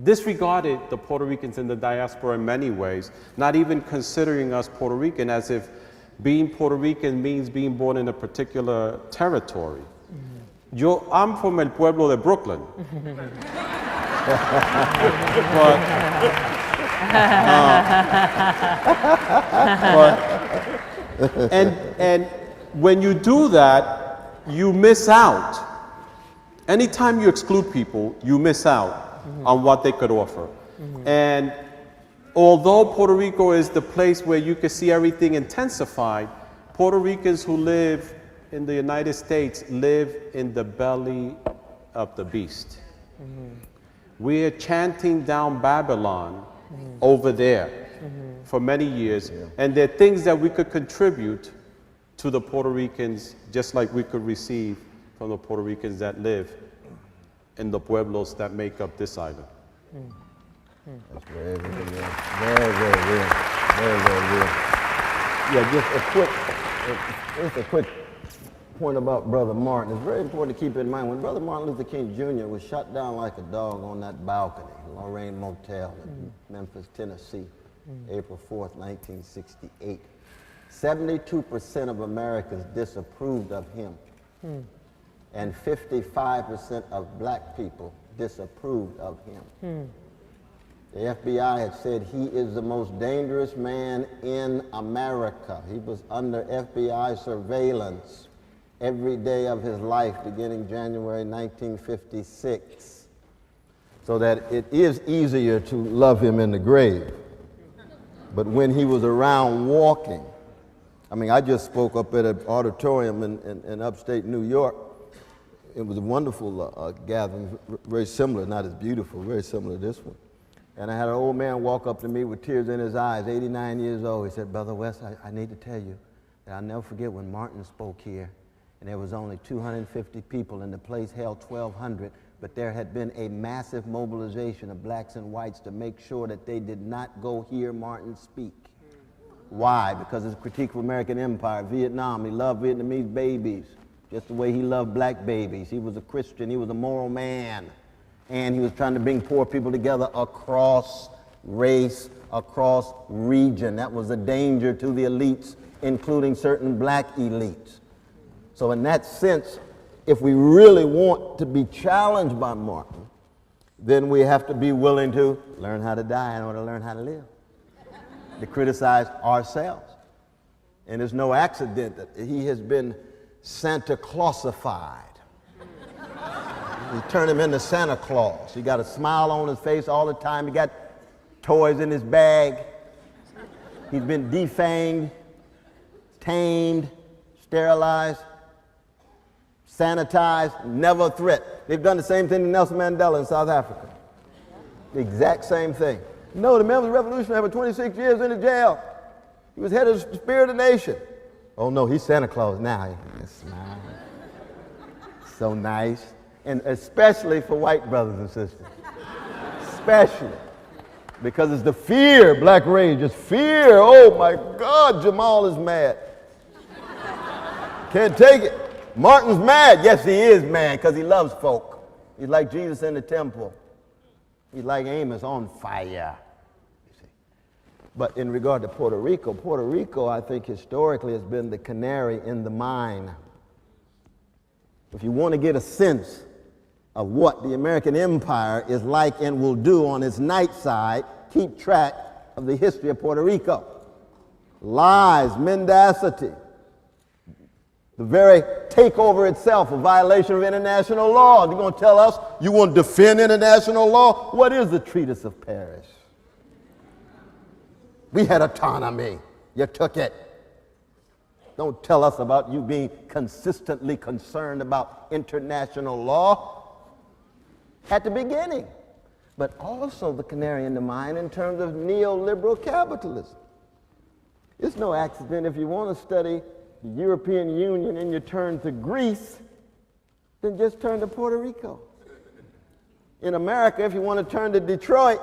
disregarded the Puerto Ricans in the diaspora in many ways, not even considering us Puerto Rican as if being Puerto Rican means being born in a particular territory. I'm from el pueblo de Brooklyn. And when you do that, you miss out. Anytime you exclude people, you miss out on what they could offer. And although Puerto Rico is the place where you can see everything intensified, Puerto Ricans who live in the United States live in the belly of the beast. We're chanting down Babylon over there for many years, and there are things that we could contribute to the Puerto Ricans just like we could receive from the Puerto Ricans that live in the pueblos that make up this island. That's very, very real. Very, very real. Very, very real. Yeah, just a quick point about Brother Martin. It's very important to keep in mind when Brother Martin Luther King Jr. was shot down like a dog on that balcony, Lorraine Motel in Memphis, Tennessee, April 4th, 1968. 72% of Americans disapproved of him, and 55% of black people disapproved of him. The FBI had said he is the most dangerous man in America. He was under FBI surveillance every day of his life beginning January 1956, so that it is easier to love him in the grave. But when he was around walking, I mean, I just spoke up at an auditorium in upstate New York. It was a wonderful gathering, very similar, not as beautiful, very similar to this one. And I had an old man walk up to me with tears in his eyes, 89 years old. He said, Brother West, I need to tell you that I'll never forget when Martin spoke here, and there was only 250 people, and the place held 1,200, but there had been a massive mobilization of blacks and whites to make sure that they did not go hear Martin speak. Why? Because it's a critique of American empire, Vietnam. He loved Vietnamese babies, just the way he loved black babies. He was a Christian, he was a moral man, and he was trying to bring poor people together across race, across region. That was a danger to the elites, including certain black elites. So in that sense, if we really want to be challenged by Martin, then we have to be willing to learn how to die in order to learn how to live, to criticize ourselves. And it's no accident that he has been Santa Clausified. You turn him into Santa Claus. He got a smile on his face all the time. He got toys in his bag. He's been defanged, tamed, sterilized, sanitized, never a threat. They've done the same thing to Nelson Mandela in South Africa. The exact same thing. No, the man was revolutionary for 26 years in the jail. He was head of the Spirit of the Nation. Oh no, he's Santa Claus now. He smiles. So nice. And especially for white brothers and sisters. Especially. Because it's the fear, black rage, just fear. Oh my God, Jamal is mad. Can't take it. Martin's mad. Yes, he is mad because he loves folk. He's like Jesus in the temple. He's like Amos on fire. You see. But in regard to Puerto Rico, I think historically has been the canary in the mine. If you want to get a sense of what the American empire is like and will do on its night side, keep track of the history of Puerto Rico. Lies, mendacity, the very takeover itself, a violation of international law. You're going to tell us you want to defend international law? What is the Treatise of Paris? We had autonomy. You took it. Don't tell us about you being consistently concerned about international law at the beginning, but also the canary in the mine in terms of neoliberal capitalism. It's no accident if you want to study the European Union and you turn to Greece, then just turn to Puerto Rico. In America, if you want to turn to Detroit,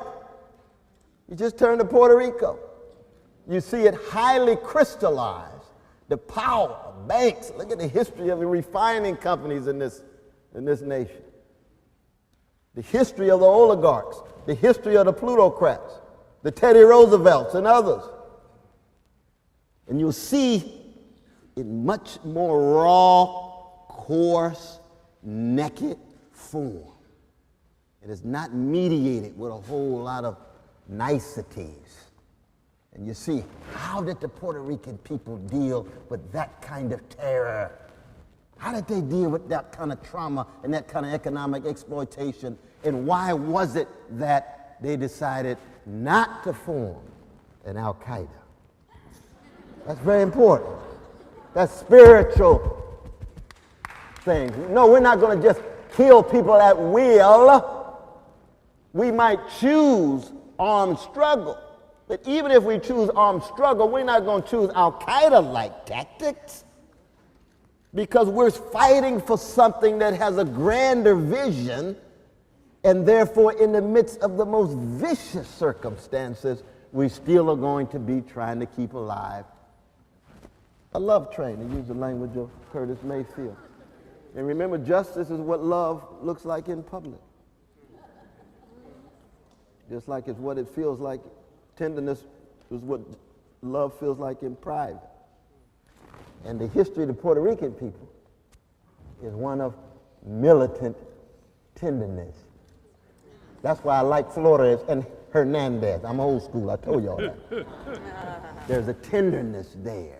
you just turn to Puerto Rico. You see it highly crystallized. The power of banks. Look at the history of the refining companies in this nation. The history of the oligarchs. The history of the plutocrats. The Teddy Roosevelts and others. And you'll see in much more raw, coarse, naked form. It is not mediated with a whole lot of niceties. And you see, how did the Puerto Rican people deal with that kind of terror? How did they deal with that kind of trauma and that kind of economic exploitation? And why was it that they decided not to form an Al-Qaeda? That's very important. That's spiritual things. No, we're not going to just kill people at will. We might choose armed struggle. But even if we choose armed struggle, we're not going to choose Al-Qaeda-like tactics because we're fighting for something that has a grander vision, and therefore in the midst of the most vicious circumstances, we still are going to be trying to keep alive a love train, to use the language of Curtis Mayfield. And remember, justice is what love looks like in public. Just like it's what it feels like. Tenderness is what love feels like in private. And the history of the Puerto Rican people is one of militant tenderness. That's why I like Flores and Hernandez. I'm old school, I told y'all that. There's a tenderness there.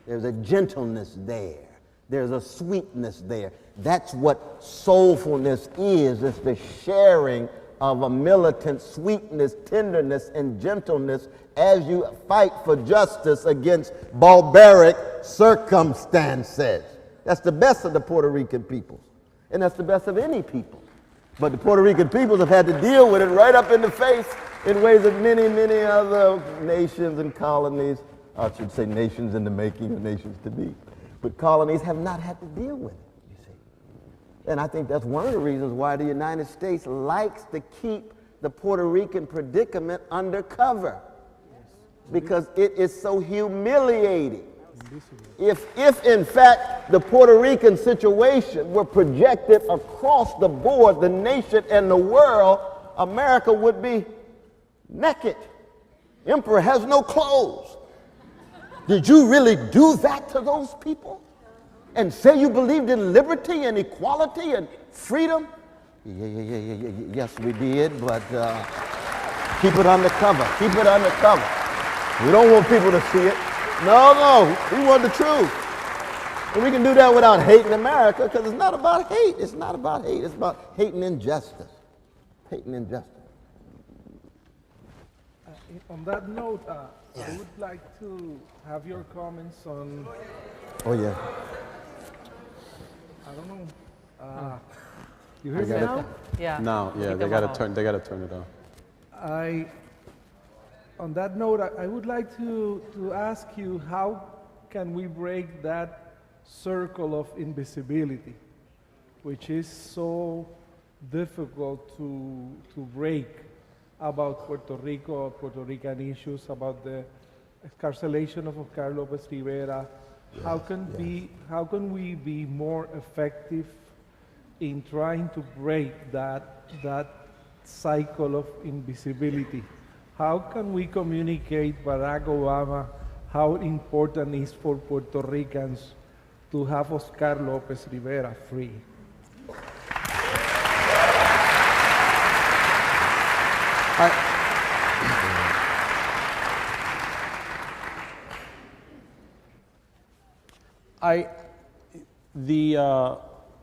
There's a gentleness there. There's a sweetness there. That's what soulfulness is. It's the sharing of a militant sweetness, tenderness, and gentleness as you fight for justice against barbaric circumstances. That's the best of the Puerto Rican people. And that's the best of any people. But the Puerto Rican peoples have had to deal with it right up in the face in ways that many, many other nations and colonies, I should say nations in the making of nations to be, but colonies have not had to deal with it. And I think that's one of the reasons why the United States likes to keep the Puerto Rican predicament undercover, because it is so humiliating. If in fact the Puerto Rican situation were projected across the board, the nation and the world, America would be naked. Emperor has no clothes. Did you really do that to those people? And say you believed in liberty and equality and freedom? Yes, we did, but keep it undercover. Keep it undercover. We don't want people to see it. No, we want the truth. And we can do that without hating America, because it's not about hate. It's not about hate. It's about hating injustice. Hating injustice. On that note, I would like to have your comments on... Oh, yeah. I don't know. You hear me now? Yeah. Now, yeah, they gotta turn it on. On that note, I would like to ask you, how can we break that circle of invisibility, which is so difficult to break, about Puerto Rico, Puerto Rican issues, about the excarceration of Oscar Lopez Rivera, How can we be more effective in trying to break that cycle of invisibility? How can we communicate Barack Obama how important it is for Puerto Ricans to have Oscar Lopez Rivera free?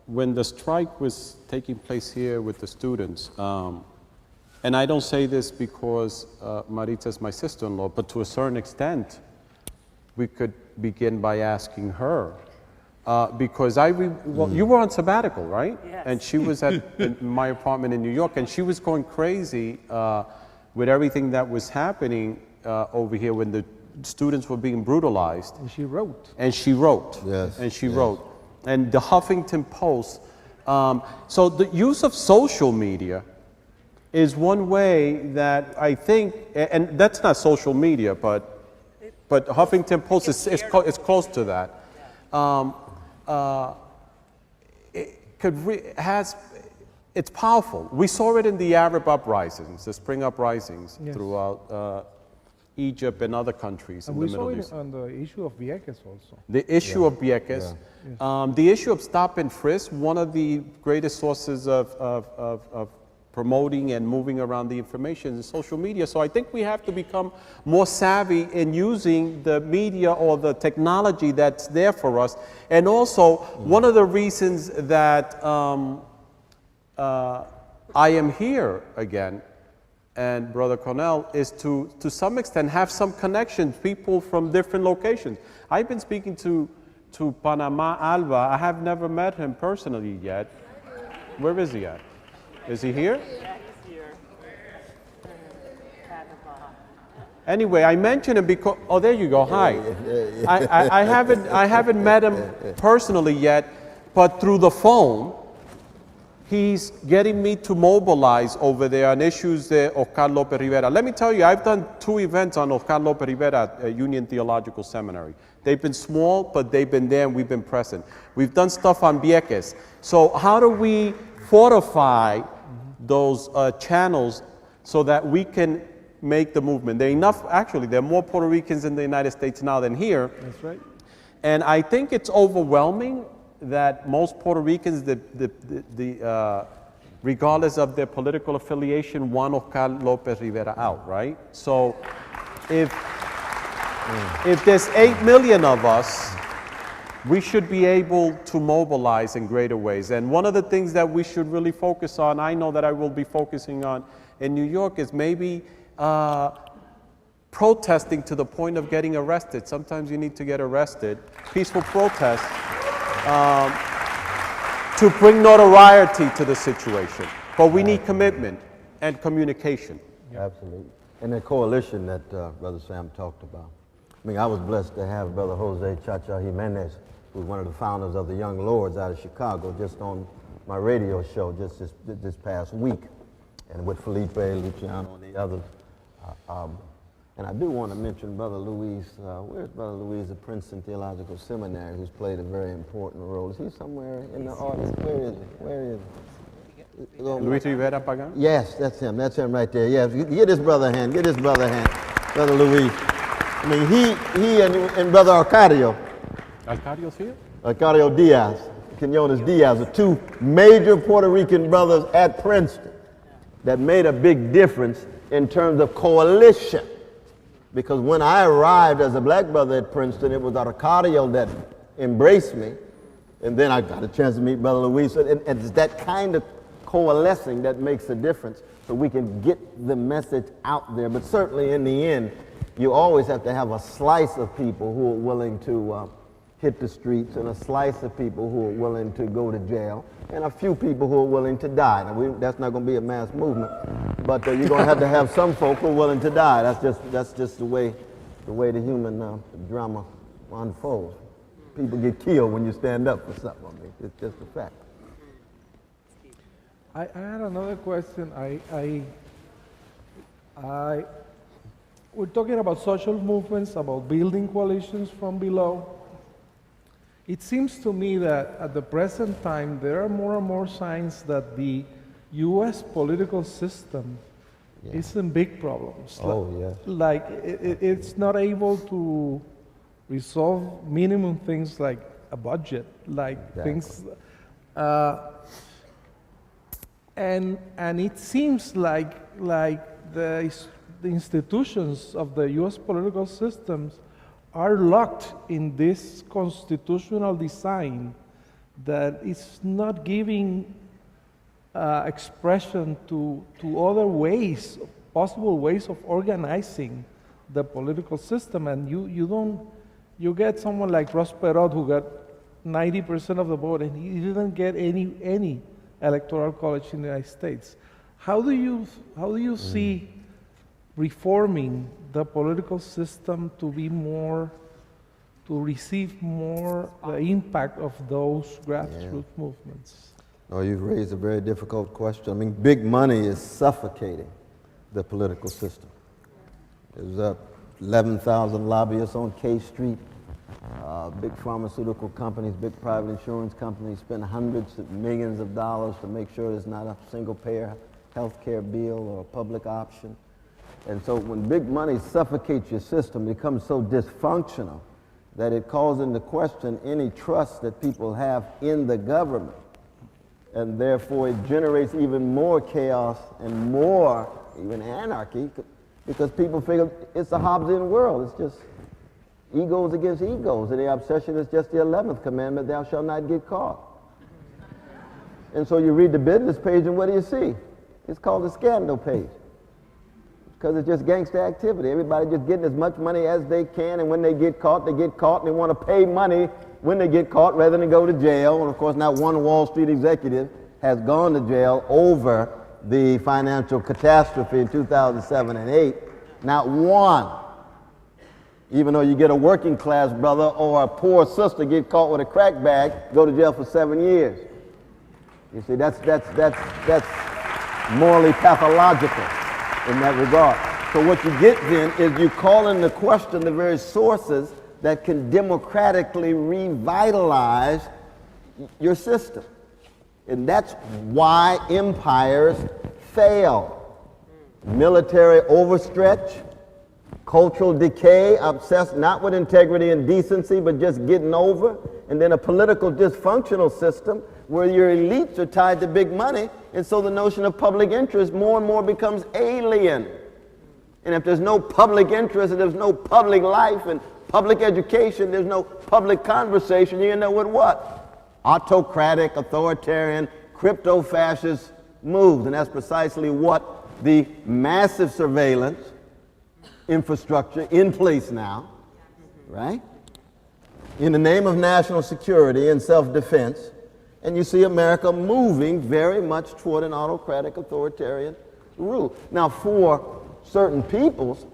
When the strike was taking place here with the students, and I don't say this because Maritza is my sister-in-law, but to a certain extent, we could begin by asking her. Because you were on sabbatical, right? Yes. And she was at my apartment in New York, and she was going crazy with everything that was happening over here when the students were being brutalized. And she wrote. And she wrote. Yes, And she yes. wrote. And the Huffington Post. So the use of social media is one way that I think, and that's not social media, but Huffington Post is close to that. It's powerful. We saw it in the Arab uprisings, the spring uprisings throughout Egypt and other countries in the Middle East. We saw it on the issue of Vieques also. The issue of Vieques, the issue of stop and frisk, one of the greatest sources of promoting and moving around the information is social media. So I think we have to become more savvy in using the media or the technology that's there for us. And also, one of the reasons that I am here again, and Brother Cornel, is to some extent have some connections, people from different locations. I've been speaking to Panama Alba. I have never met him personally yet. Where is he at? Is he here? Yeah, he's here. Anyway, I mentioned him because, oh, there you go, hi. I haven't met him personally yet, but through the phone, he's getting me to mobilize over there on issues there, Oscar Lopez Rivera. Let me tell you, I've done 2 events on Oscar Lopez Rivera at Union Theological Seminary. They've been small, but they've been there and we've been present. We've done stuff on Vieques. So how do we fortify those channels so that we can make the movement? There are enough, actually, there are more Puerto Ricans in the United States now than here. That's right. And I think it's overwhelming that most Puerto Ricans, regardless of their political affiliation, want Oscar Lopez Rivera out, right? So if there's 8 million of us, we should be able to mobilize in greater ways. And one of the things that we should really focus on, I know that I will be focusing on in New York, is maybe protesting to the point of getting arrested. Sometimes you need to get arrested. Peaceful protest to bring notoriety to the situation. But we need commitment and communication. Absolutely. And the coalition that Brother Sam talked about. I mean, I was blessed to have Brother Jose Chacha Jimenez, who's one of the founders of the Young Lords out of Chicago, just on my radio show just this past week, and with Felipe, Luciano, and the others. And I do want to mention Brother Luis. Where's Brother Luis at Princeton Theological Seminary, who's played a very important role? Is he somewhere in the audience? Where is he? Where is he? Luis Rivera Pagan? Yes, that's him. That's him right there. Yes, get his brother a hand. Get his brother a hand. Brother Luis. I mean, he and Brother Arcadio. Arcadio's here? Arcadio Diaz, Quinones Diaz, are 2 major Puerto Rican brothers at Princeton that made a big difference in terms of coalition. Because when I arrived as a black brother at Princeton, it was Arcadio that embraced me. And then I got a chance to meet Brother Luis. And it's that kind of coalescing that makes a difference so we can get the message out there. But certainly in the end, you always have to have a slice of people who are willing to hit the streets, and a slice of people who are willing to go to jail, and a few people who are willing to die. Now, that's not going to be a mass movement, but you're going to have some folk who are willing to die. That's just the way the human drama unfolds. People get killed when you stand up for something. I mean, it's just a fact. I had another question. We're talking about social movements, about building coalitions from below. It seems to me that at the present time, there are more and more signs that the U.S. political system is in big problems. Oh, yes. Like it's not able to resolve minimum things like a budget, like things, and it seems like the institutions of the U.S. political systems are locked in this constitutional design that is not giving expression to other ways, possible ways of organizing the political system. And you get someone like Ross Perot who got 90% of the vote and he didn't get any electoral college in the United States. How do you see reforming the political system to be more, to receive more the impact of those grassroots movements? No, you've raised a very difficult question. I mean, big money is suffocating the political system. There's 11,000 lobbyists on K Street. Big pharmaceutical companies, big private insurance companies spend hundreds of millions of dollars to make sure there's not a single-payer health care bill or a public option. And so when big money suffocates your system, it becomes so dysfunctional that it calls into question any trust that people have in the government. And therefore it generates even more chaos and more even anarchy, because people figure it's a Hobbesian world. It's just egos against egos, and the obsession is just the 11th commandment, thou shalt not get caught. And so you read the business page, and what do you see? It's called the scandal page, because it's just gangster activity. Everybody just getting as much money as they can, and when they get caught, and they want to pay money when they get caught rather than go to jail. And of course, not one Wall Street executive has gone to jail over the financial catastrophe in 2007 and 8. Not one. Even though you get a working class brother or a poor sister get caught with a crack bag, go to jail for 7 years. You see, that's morally pathological in that regard. So what you get then is you call into question the very sources that can democratically revitalize your system. And that's why empires fail. Military overstretch, cultural decay, obsessed not with integrity and decency, but just getting over, and then a political dysfunctional system where your elites are tied to big money, and so the notion of public interest more and more becomes alien. And if there's no public interest and there's no public life and public education, there's no public conversation, you end up with what? Autocratic, authoritarian, crypto-fascist moves. And that's precisely what the massive surveillance infrastructure in place now, right? In the name of national security and self-defense, and you see America moving very much toward an autocratic, authoritarian rule. Now, for certain peoples,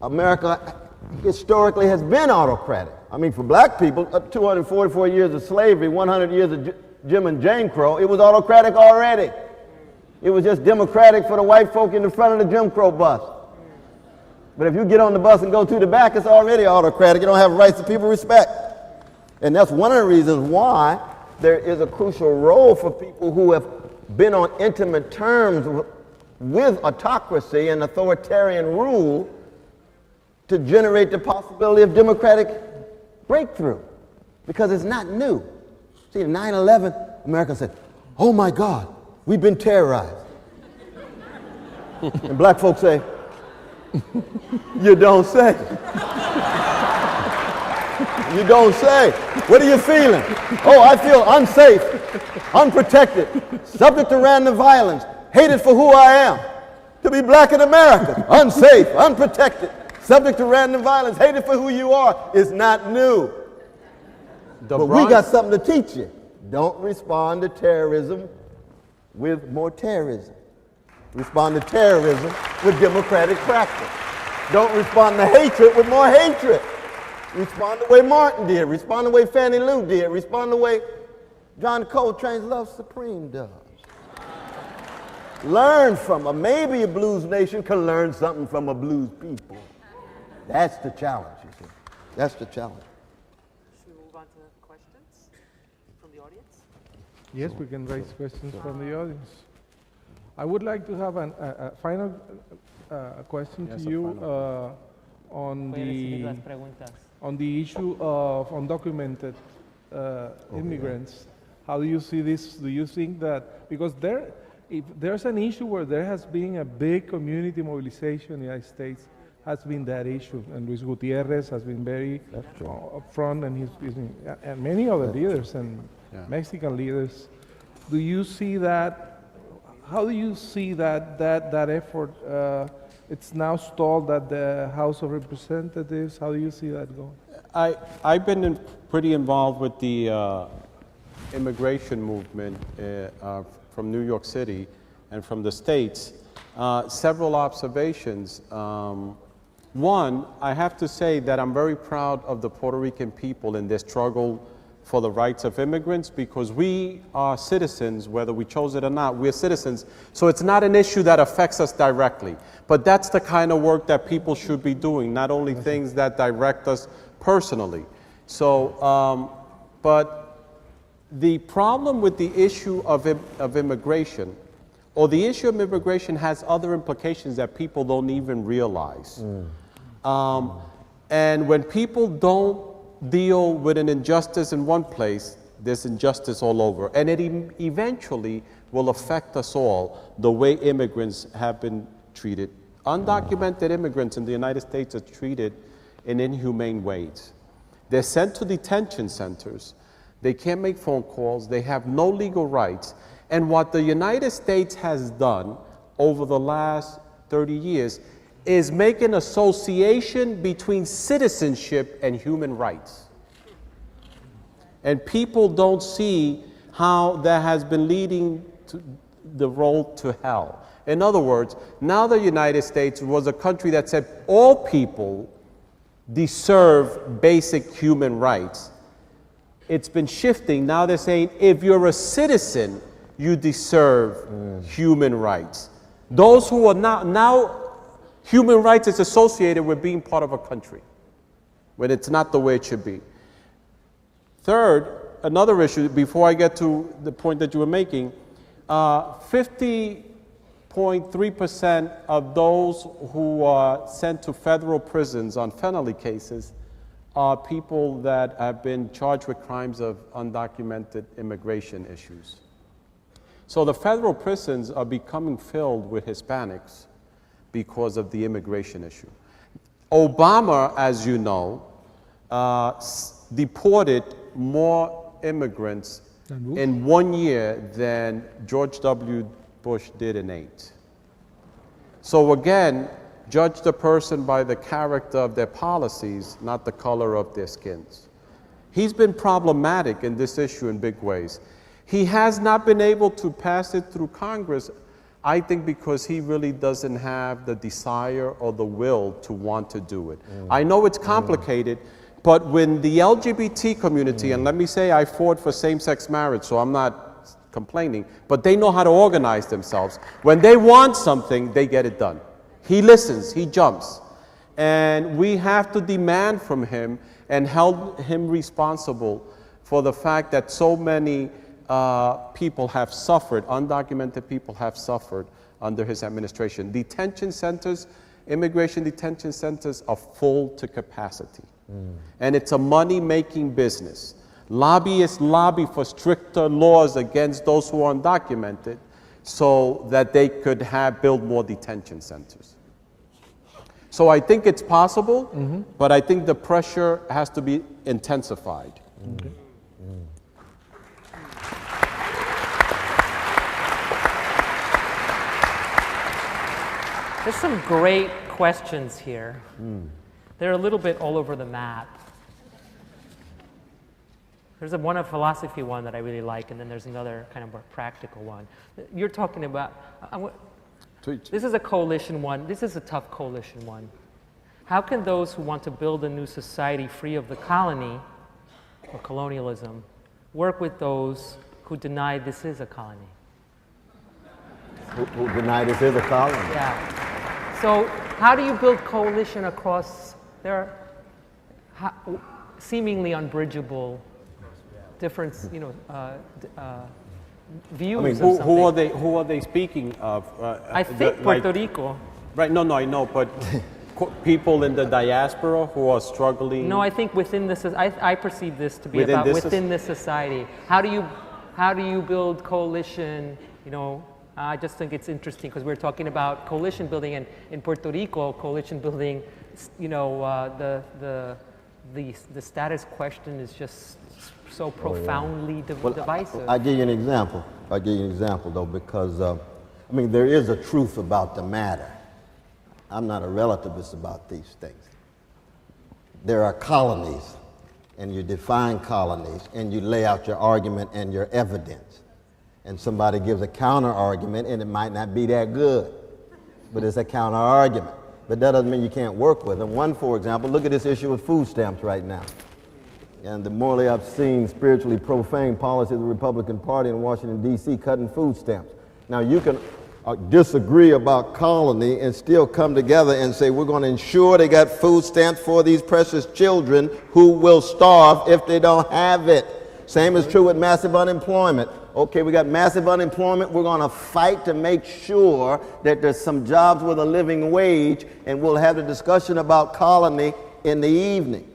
America historically has been autocratic. I mean, for black people, 244 years of slavery, 100 years of Jim and Jane Crow, it was autocratic already. It was just democratic for the white folk in the front of the Jim Crow bus. But if you get on the bus and go to the back, it's already autocratic. You don't have rights that people respect. And that's one of the reasons why there is a crucial role for people who have been on intimate terms with autocracy and authoritarian rule to generate the possibility of democratic breakthrough, because it's not new. See, in 9/11, America said, oh my God, we've been terrorized. And black folks say, you don't say. You don't say. What are you feeling? Oh, I feel unsafe, unprotected, subject to random violence, hated for who I am. To be black in America, unsafe, unprotected, subject to random violence, hated for who you are, is not new. But we got something to teach you. Don't respond to terrorism with more terrorism. Respond to terrorism with democratic practice. Don't respond to hatred with more hatred. Respond the way Martin did. Respond the way Fannie Lou did. Respond the way John Coltrane's Love Supreme does. Learn from maybe a blues nation can learn something from a blues people. That's the challenge, you see. That's the challenge. Should we move on to questions? Yes, we can raise questions from the audience. I would like to have a final question to you on the issue of undocumented immigrants. How do you see this? Do you think that, because if there's an issue where there has been a big community mobilization in the United States, has been that issue, and Luis Gutierrez has been very upfront, and many other leaders and Mexican leaders. Do you see that? How do you see that effort? It's now stalled at the House of Representatives. How do you see that going? I've been pretty involved with the immigration movement from New York City and from the States. Several observations. One, I have to say that I'm very proud of the Puerto Rican people in their struggle for the rights of immigrants, because we are citizens, whether we chose it or not, we're citizens. So it's not an issue that affects us directly. But that's the kind of work that people should be doing, not only things that direct us personally. So, but the problem with the issue of immigration, or the issue of immigration, has other implications that people don't even realize. And when people don't deal with an injustice in one place, there's injustice all over. And it eventually will affect us all, the way immigrants have been treated. Undocumented immigrants in the United States are treated in inhumane ways. They're sent to detention centers. They can't make phone calls. They have no legal rights. And what the United States has done over the last 30 years is make an association between citizenship and human rights. And people don't see how that has been leading to the road to hell. In other words, now the United States was a country that said all people deserve basic human rights. It's been shifting. Now they're saying if you're a citizen, you deserve human rights. Those who are now human rights is associated with being part of a country, when it's not the way it should be. Third, another issue, before I get to the point that you were making, 50.3% of those who are sent to federal prisons on felony cases are people that have been charged with crimes of undocumented immigration issues. So the federal prisons are becoming filled with Hispanics because of the immigration issue. Obama, as you know, deported more immigrants in 1 year than George W. Bush did in 8. So again, judge the person by the character of their policies, not the color of their skins. He's been problematic in this issue in big ways. He has not been able to pass it through Congress, I think because he really doesn't have the desire or the will to want to do it. I know it's complicated, but when the LGBT community, and let me say I fought for same-sex marriage, so I'm not complaining, but they know how to organize themselves. When they want something, they get it done. He listens, he jumps. And we have to demand from him and hold him responsible for the fact that so many people have suffered, undocumented people have suffered under his administration. Detention centers, immigration detention centers are full to capacity. And it's a money-making business. Lobbyists lobby for stricter laws against those who are undocumented so that they could build more detention centers. So I think it's possible, but I think the pressure has to be intensified. There's some great questions here. They're a little bit all over the map. There's a philosophy one that I really like, and then there's another kind of more practical one. You're talking about, this is a coalition one. This is a tough coalition one. How can those who want to build a new society free of the colony or colonialism work with those who deny this is a colony? Who deny this is a colony? Yeah. So how do you build coalition across their seemingly unbridgeable difference, views. I mean, of something. who are they speaking of? I think Puerto Rico. Right, no, I know, but people in the diaspora who are struggling. No, I think within this, I perceive this to be Within about this within this society. How do you build coalition? You know, I just think it's interesting because we're talking about coalition building, and in Puerto Rico, coalition building, you know, the status question is just so profoundly divisive. I'll give you an example. I'll give you an example, though, because, I mean, there is a truth about the matter. I'm not a relativist about these things. There are colonies, and you define colonies, and you lay out your argument and your evidence. And somebody gives a counter-argument, and it might not be that good, but it's a counter-argument. But that doesn't mean you can't work with them. One, for example, look at this issue with food stamps right now. And the morally obscene, spiritually profane policy of the Republican Party in Washington, D.C., cutting food stamps. Now, you can disagree about colony and still come together and say, we're going to ensure they got food stamps for these precious children who will starve if they don't have it. Same is true with massive unemployment. Okay, we got massive unemployment. We're going to fight to make sure that there's some jobs with a living wage, and we'll have the discussion about colony in the evening.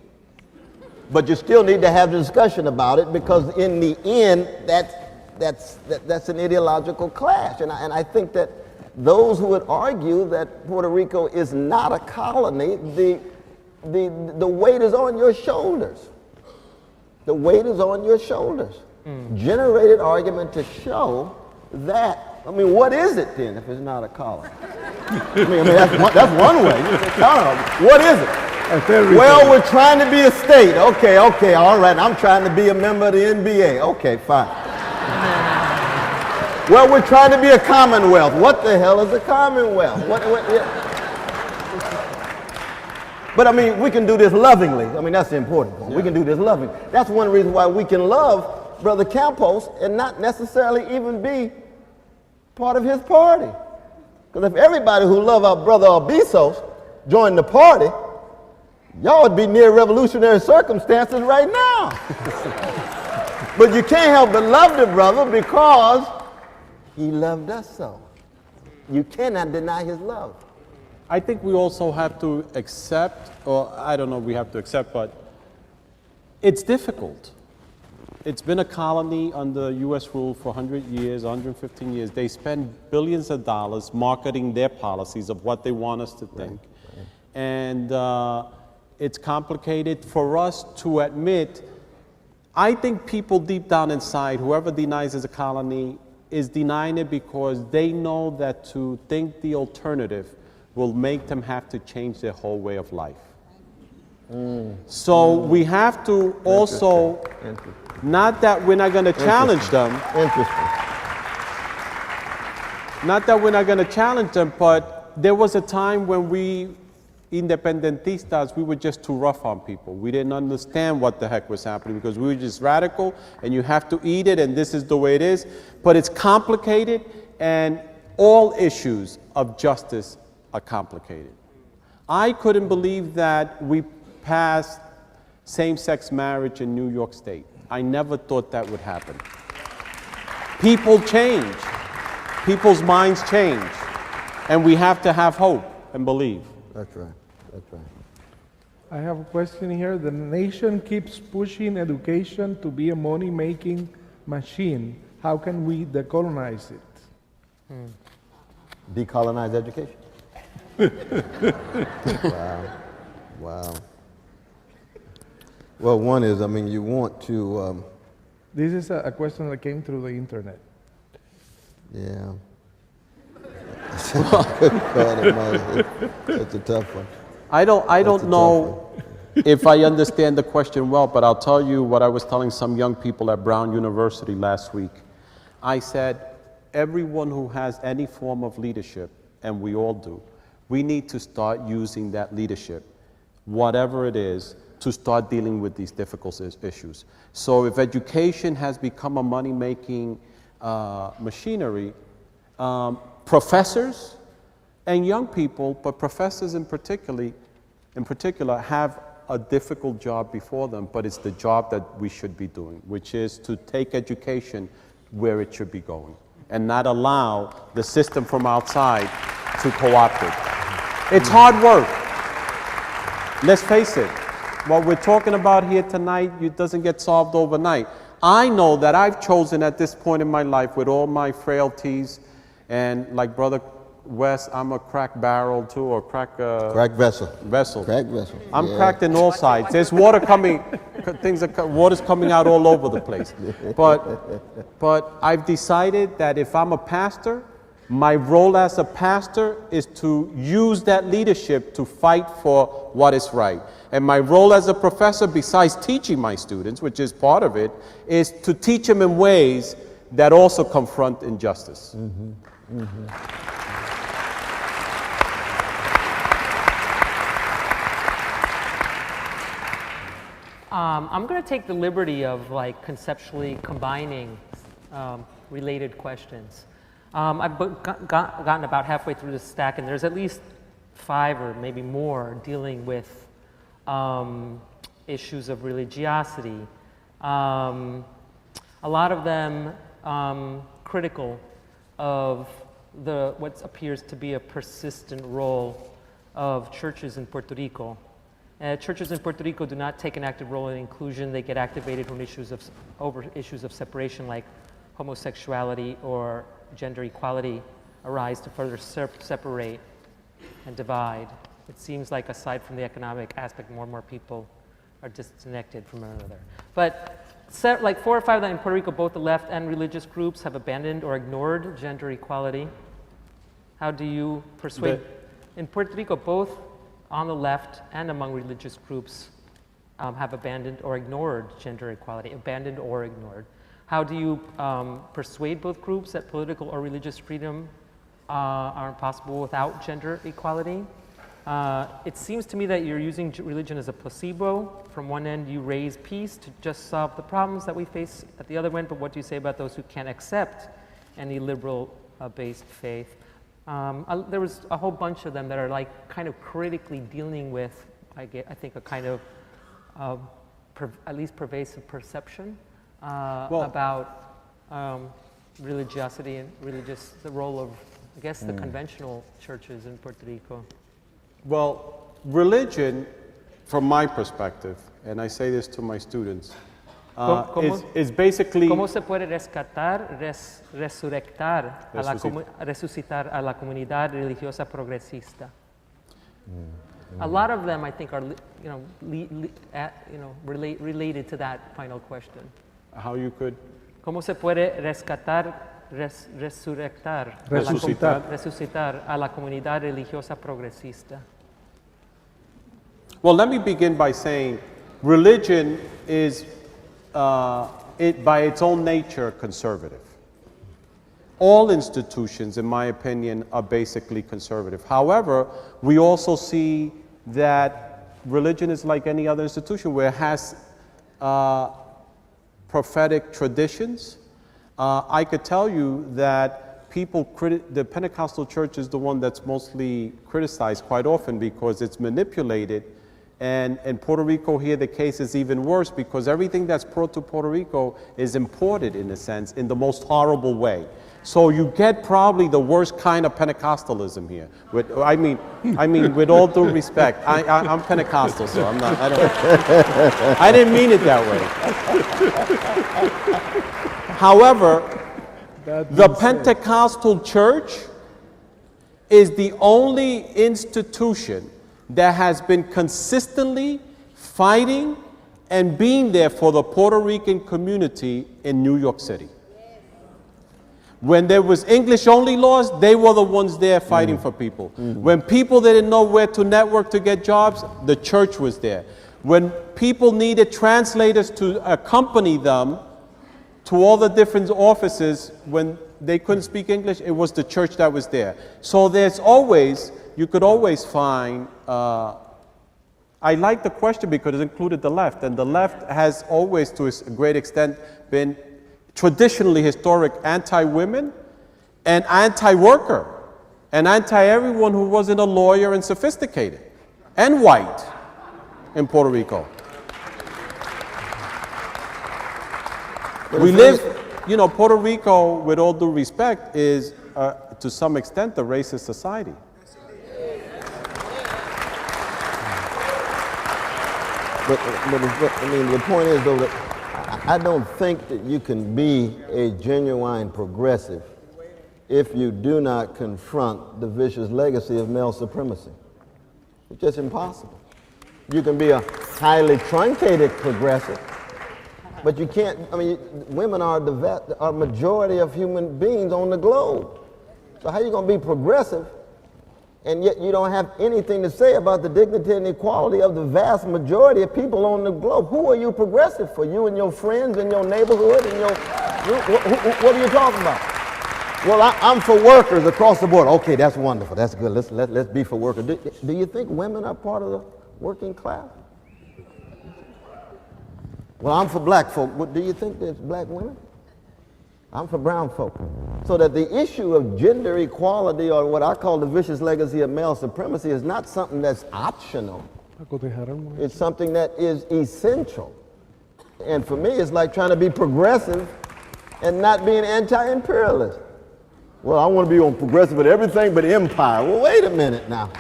But you still need to have the discussion about it, because in the end, that's an ideological clash. And I think that those who would argue that Puerto Rico is not a colony, the weight is on your shoulders. The weight is on your shoulders. Generated argument to show that. I mean, what is it then if it's not a colony? I mean that's one way. What is it? Well, we're trying to be a state. Okay, all right. I'm trying to be a member of the NBA. Okay, fine. Well, we're trying to be a commonwealth. What the hell is a commonwealth? Yeah. But I mean, we can do this lovingly. I mean, that's the important point. Yeah. We can do this lovingly. That's one reason why we can love Brother Campos and not necessarily even be part of his party. Because if everybody who love our brother Albisos joined the party, y'all would be near revolutionary circumstances right now. But you can't help but love the brother because he loved us so. You cannot deny his love. I think we also have to accept, or I don't know if we have to accept, but it's difficult. It's been a colony under U.S. rule for 100 years, 115 years. They spend billions of dollars marketing their policies of what they want us to think. Right. And it's complicated for us to admit. I think people deep down inside, whoever denies it's a colony, is denying it because they know that to think the alternative will make them have to change their whole way of life. So we have to also, not that we're not going to challenge them. Not that we're not going to challenge them, but there was a time when we, independentistas, we were just too rough on people. We didn't understand what the heck was happening because we were just radical and you have to eat it and this is the way it is. But it's complicated, and all issues of justice are complicated. I couldn't believe that we passed same-sex marriage in New York State. I never thought that would happen. People change. People's minds change. And we have to have hope and believe. That's right. That's right. I have a question here. The nation keeps pushing education to be a money-making machine. How can we decolonize it? Decolonize education? Wow. Well, one is, I mean, you want to... This is a question that came through the internet. Yeah. It's a tough one. I don't know if I understand the question well, but I'll tell you what I was telling some young people at Brown University last week. I said, everyone who has any form of leadership, and we all do, we need to start using that leadership, whatever it is, to start dealing with these difficult issues. So if education has become a money-making machinery, professors and young people, but professors in particular, have a difficult job before them, but it's the job that we should be doing, which is to take education where it should be going and not allow the system from outside to co-opt it. It's hard work. Let's face it. What we're talking about here tonight, it doesn't get solved overnight. I know that I've chosen at this point in my life, with all my frailties, and like Brother West, I'm a cracked barrel too, or cracked vessel. Vessel. Cracked vessel. I'm Yeah. cracked in all sides. There's water coming, water's coming out all over the place. But I've decided that if I'm a pastor, my role as a pastor is to use that leadership to fight for what is right. And my role as a professor, besides teaching my students, which is part of it, is to teach them in ways that also confront injustice. Mm-hmm. Mm-hmm. I'm going to take the liberty of like conceptually combining related questions. I've gotten about halfway through the stack, and there's at least 5 or maybe more dealing with issues of religiosity. A lot of them critical of what appears to be a persistent role of churches in Puerto Rico. Churches in Puerto Rico do not take an active role in inclusion. They get activated when over issues of separation like homosexuality or gender equality arise to further separate and divide. It seems like aside from the economic aspect, more and more people are disconnected from one another. But like 4 or 5 of them in Puerto Rico, both the left and religious groups have abandoned or ignored gender equality. How do you persuade? In Puerto Rico, both on the left and among religious groups have abandoned or ignored gender equality, abandoned or ignored. How do you persuade both groups that political or religious freedom aren't possible without gender equality? It seems to me that you're using religion as a placebo. From one end, you raise peace to just solve the problems that we face at the other end, but what do you say about those who can't accept any liberal-based faith? There was a whole bunch of them that are like kind of critically dealing with, I think, a kind of at least pervasive perception about religiosity and the role of, I guess, the conventional churches in Puerto Rico. Well, religion, from my perspective, and I say this to my students, is basically... ¿Cómo se puede rescatar, resucitar a la comunidad religiosa progresista? A lot of them, I think, are related to that final question. How you could... ¿Cómo se puede rescatar, resucitar a la comunidad religiosa progresista? Well, let me begin by saying religion is, by its own nature, conservative. All institutions, in my opinion, are basically conservative. However, we also see that religion is like any other institution where it has prophetic traditions. I could tell you that the Pentecostal church is the one that's mostly criticized quite often because it's manipulated. And in Puerto Rico here, the case is even worse because everything that's brought to Puerto Rico is imported, in a sense, in the most horrible way. So you get probably the worst kind of Pentecostalism here. I mean, with all due respect, I'm Pentecostal, so I didn't mean it that way. However, the Pentecostal church is the only institution that has been consistently fighting and being there for the Puerto Rican community in New York City. When there was English-only laws, they were the ones there fighting for people. When people didn't know where to network to get jobs, the church was there. When people needed translators to accompany them to all the different offices when they couldn't speak English, it was the church that was there. So you could always find, I like the question because it included the left, and the left has always, to a great extent, been traditionally historic anti-women and anti-worker and anti-everyone who wasn't a lawyer and sophisticated and white in Puerto Rico. We live you know, Puerto Rico, with all due respect, is to some extent a racist society. But I mean, the point is, though, that I don't think that you can be a genuine progressive if you do not confront the vicious legacy of male supremacy. It's just impossible. You can be a highly truncated progressive, but you can't, I mean, women are the majority of human beings on the globe. So how are you going to be progressive and yet you don't have anything to say about the dignity and equality of the vast majority of people on the globe? Who are you progressive for? You and your friends in your neighborhood and what are you talking about? Well, I'm for workers across the board. Okay, that's wonderful. That's good. Let's be for workers. Do you think women are part of the working class? Well, I'm for black folk. What, do you think there's black women? I'm for brown folk. So that the issue of gender equality, or what I call the vicious legacy of male supremacy, is not something that's optional. It's something that is essential. And for me, it's like trying to be progressive and not being anti-imperialist. Well, I want to be on progressive with everything but empire. Well, wait a minute now.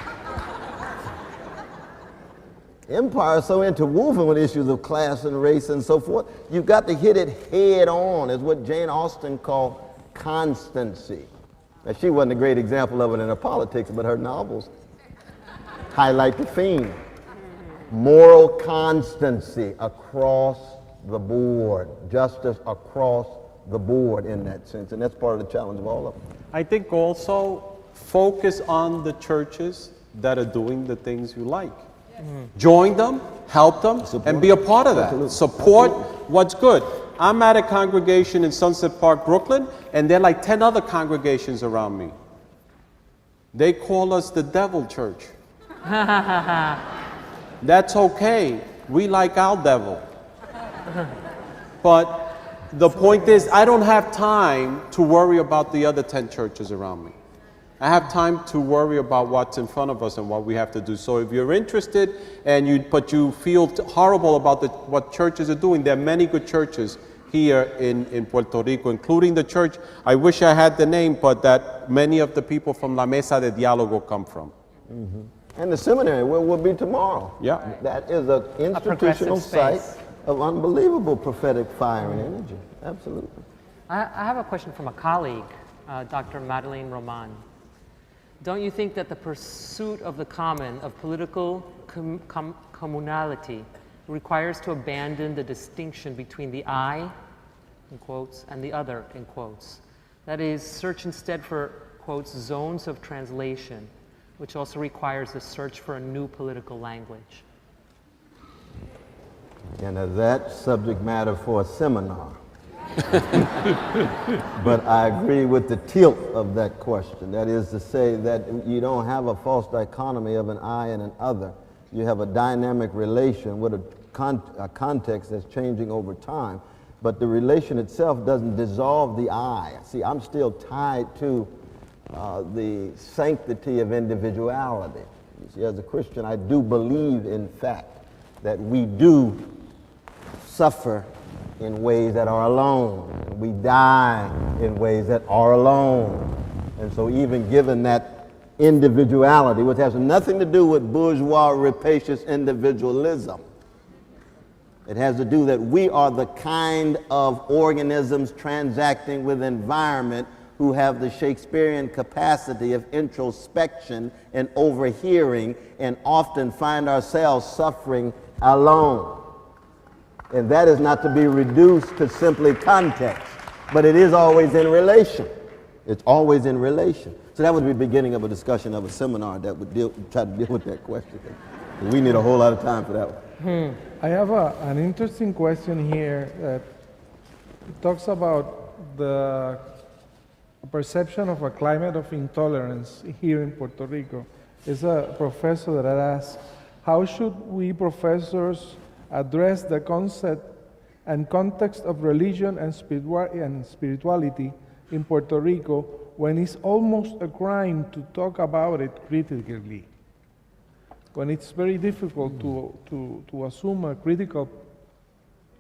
Empire is so interwoven with issues of class and race and so forth. You've got to hit it head on, is what Jane Austen called constancy. Now, she wasn't a great example of it in her politics, but her novels highlight the theme. Moral constancy across the board, justice across the board in that sense, and that's part of the challenge of all of them. I think also focus on the churches that are doing the things you like. Join them, help them, and be a part of that. Absolutely. Support what's good. I'm at a congregation in Sunset Park, Brooklyn, and there are like 10 other congregations around me. They call us the devil church. That's okay. We like our devil. But the point is, I don't have time to worry about the other 10 churches around me. I have time to worry about what's in front of us and what we have to do. So if you're interested but you feel horrible about what churches are doing, there are many good churches here in Puerto Rico, including the church, I wish I had the name, but that many of the people from La Mesa de Diálogo come from. Mm-hmm. And the seminary, where we'll be tomorrow. Yeah. That is an institutional site of unbelievable prophetic fire and energy. Absolutely. I have a question from a colleague, Dr. Madeleine Roman. Don't you think that the pursuit of the common, of political communality, requires to abandon the distinction between the I, in quotes, and the other, in quotes? That is, search instead for, quotes, zones of translation, which also requires a search for a new political language. And that's subject matter for a seminar. But I agree with the tilt of that question. That is to say that you don't have a false dichotomy of an I and an other. You have a dynamic relation with a context that's changing over time. But the relation itself doesn't dissolve the I. See, I'm still tied to the sanctity of individuality. You see, as a Christian, I do believe, in fact, that we do suffer in ways that are alone. We die in ways that are alone. And so even given that individuality, which has nothing to do with bourgeois rapacious individualism, it has to do that we are the kind of organisms transacting with environment who have the Shakespearean capacity of introspection and overhearing, and often find ourselves suffering alone. And that is not to be reduced to simply context, but it is always in relation. It's always in relation. So that would be the beginning of a discussion of a seminar that would try to deal with that question. We need a whole lot of time for that one. I have an interesting question here that talks about the perception of a climate of intolerance here in Puerto Rico. It's a professor that I asked, how should we professors address the concept and context of religion and spirituality in Puerto Rico when it's almost a crime to talk about it critically? When it's very difficult to assume a critical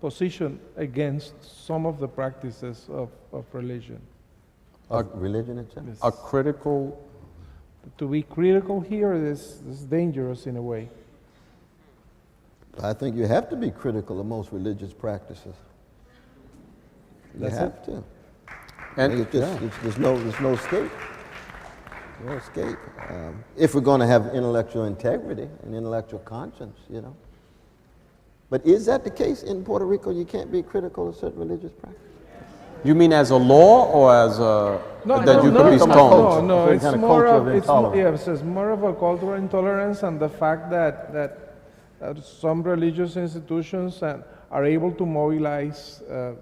position against some of the practices of religion. Of religion itself? Yes. A critical, To be critical here is dangerous in a way. I think you have to be critical of most religious practices. You That's have it. to. and There's no escape. No escape. If we're going to have intellectual integrity and intellectual conscience, you know. But is that the case in Puerto Rico? You can't be critical of certain religious practices? you mean as a law or as a, that you could be stoned? No, Some it's kind of more culture of of it's intolerance. yes, it's more of a cultural intolerance and the fact that some religious institutions are able to mobilize a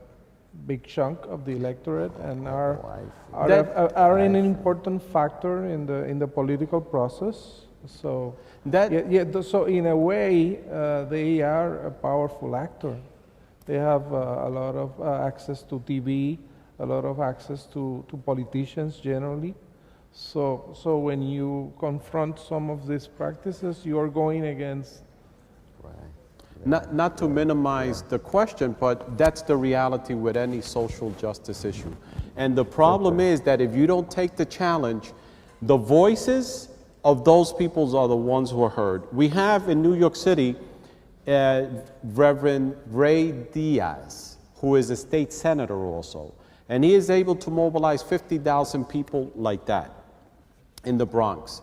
big chunk of the electorate and are an important factor in the political process. So so in a way, they are a powerful actor. They have a lot of access to TV, a lot of access to politicians generally. So when you confront some of these practices, you are going against. Not to minimize the question, but that's the reality with any social justice issue. And the problem is that if you don't take the challenge, the voices of those peoples are the ones who are heard. We have in New York City, Reverend Ray Diaz, who is a state senator also. And he is able to mobilize 50,000 people like that in the Bronx.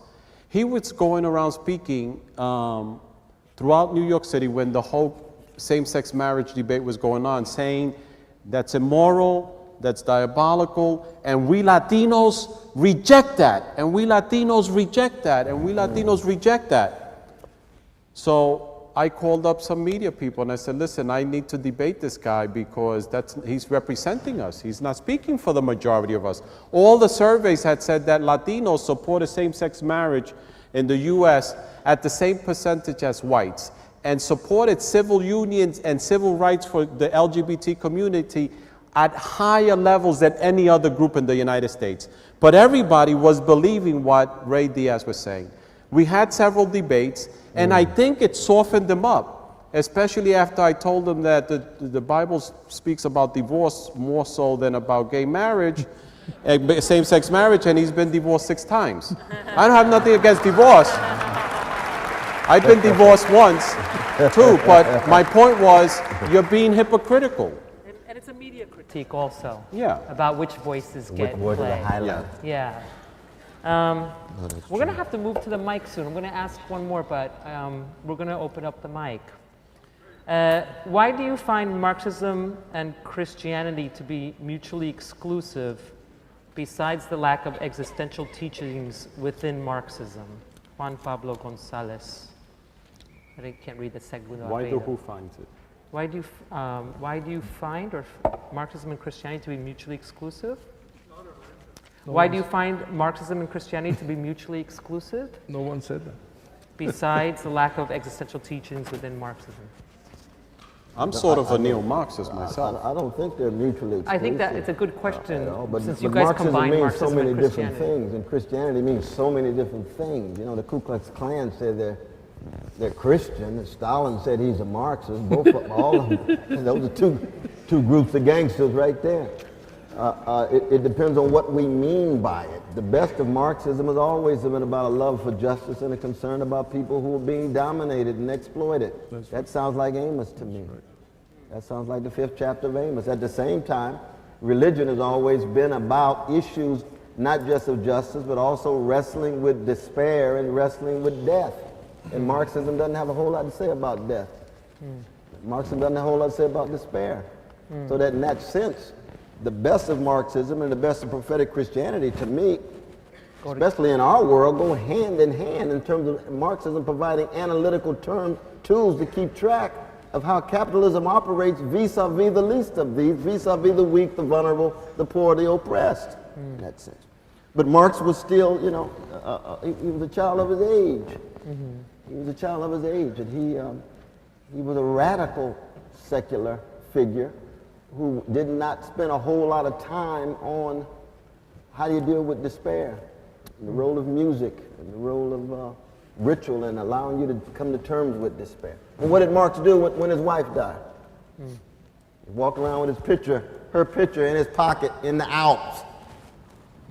He was going around speaking throughout New York City when the whole same-sex marriage debate was going on, saying that's immoral, that's diabolical, and we Latinos reject that, and we Latinos reject that, and we Latinos reject that. So I called up some media people and I said, listen, I need to debate this guy because he's representing us. He's not speaking for the majority of us. All the surveys had said that Latinos support a same-sex marriage in the U.S. at the same percentage as whites and supported civil unions and civil rights for the LGBT community at higher levels than any other group in the United States. But everybody was believing what Ray Diaz was saying. We had several debates, and I think it softened them up, especially after I told them that the Bible speaks about divorce more so than about gay marriage, same-sex marriage, and he's been divorced 6 times. I don't have nothing against divorce. I've been divorced once, too, but my point was, you're being hypocritical. And it's a media critique also. Yeah. About which voices get played. highlight. Yeah. We're going to have to move to the mic soon. I'm going to ask one more, but we're going to open up the mic. Why do you find Marxism and Christianity to be mutually exclusive besides the lack of existential teachings within Marxism? Juan Pablo Gonzalez. I can't read the segundo. Why do who finds it? Why do you find Marxism and Christianity to be mutually exclusive? Why do you find Marxism and Christianity to be mutually exclusive? No one said that. Besides the lack of existential teachings within Marxism. I'm sort of a neo-Marxist myself. I don't think they're mutually exclusive. I think that it's a good question, since you but guys Marxism combine means Marxism so many and different Christianity. things, and Christianity means so many different things. You know, the Ku Klux Klan said they're Christian, and Stalin said he's a Marxist. Both of them, all of them. Those are two groups of gangsters right there. It depends on what we mean by it. The best of Marxism has always been about a love for justice and a concern about people who are being dominated and exploited. That sounds like Amos to me. That sounds like the 5th chapter of Amos. At the same time, religion has always been about issues not just of justice, but also wrestling with despair and wrestling with death. And Marxism doesn't have a whole lot to say about death. Marxism doesn't have a whole lot to say about despair. So that in that sense, the best of Marxism and the best of prophetic Christianity, to me, especially in our world, go hand in hand in terms of Marxism providing analytical tools to keep track of how capitalism operates vis-a-vis the least of these, vis-a-vis the weak, the vulnerable, the poor, the oppressed, in that sense. But Marx was still, you know, he was a child of his age. He was a child of his age, and he was a radical secular figure who did not spend a whole lot of time on how do you deal with despair, and the role of music, and the role of ritual in allowing you to come to terms with despair. And what did Marx do when his wife died? He walked around with his picture, her picture in his pocket in the Alps.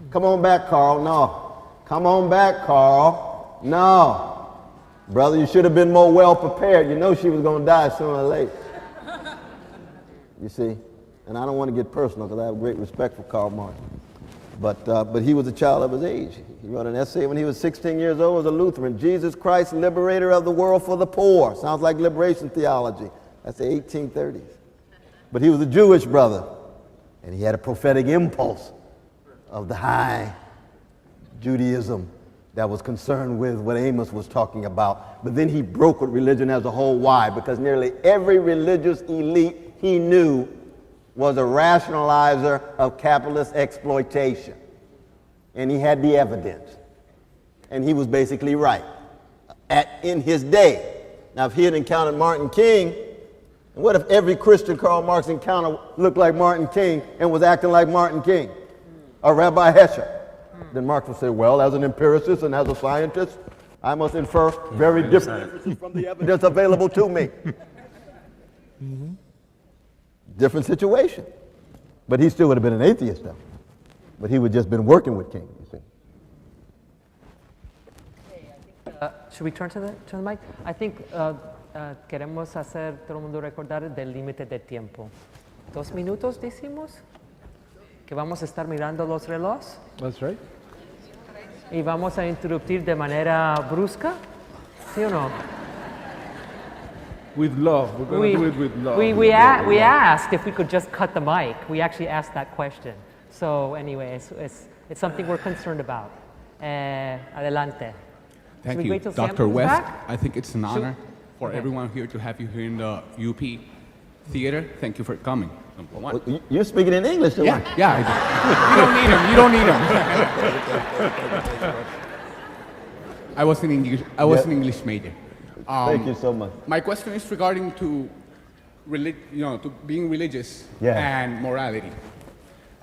Come on back, Carl. No. Come on back, Carl. No. Brother, you should have been more well prepared. You know she was going to die sooner or later. You see? And I don't want to get personal because I have great respect for Karl Marx. But he was a child of his age. He wrote an essay when he was 16 years old as a Lutheran. Jesus Christ, liberator of the world for the poor. Sounds like liberation theology. That's the 1830s. But he was a Jewish brother. And he had a prophetic impulse of the high Judaism that was concerned with what Amos was talking about. But then he broke with religion as a whole. Why? Because nearly every religious elite he knew was a rationalizer of capitalist exploitation. And he had the evidence. And he was basically right in his day. Now, if he had encountered Martin King, and what if every Christian Karl Marx encounter looked like Martin King and was acting like Martin King, or Rabbi Hesher? Then Marx would say, well, as an empiricist and as a scientist, I must infer very different inferences from the evidence available to me. Different situation. But he still would have been an atheist, though. But he would just been working with King, you see. Should we turn to the mic? I think queremos hacer todo el mundo recordar del límite de tiempo. 2 minutos, decimos, que vamos a estar mirando los relojes. That's right. Y vamos a interrumpir de manera brusca, ¿sí o no? With love. We're going to do it with love. We asked if we could just cut the mic. We actually asked that question. So anyway, it's something we're concerned about. Adelante. Thank you, Dr. West. I think it's an honor for everyone here to have you here in the UP Theater. Thank you for coming. Number one. Well, you're speaking in English, too. Yeah. You don't need him. I was an English major. Thank you so much. My question is regarding to being religious and morality.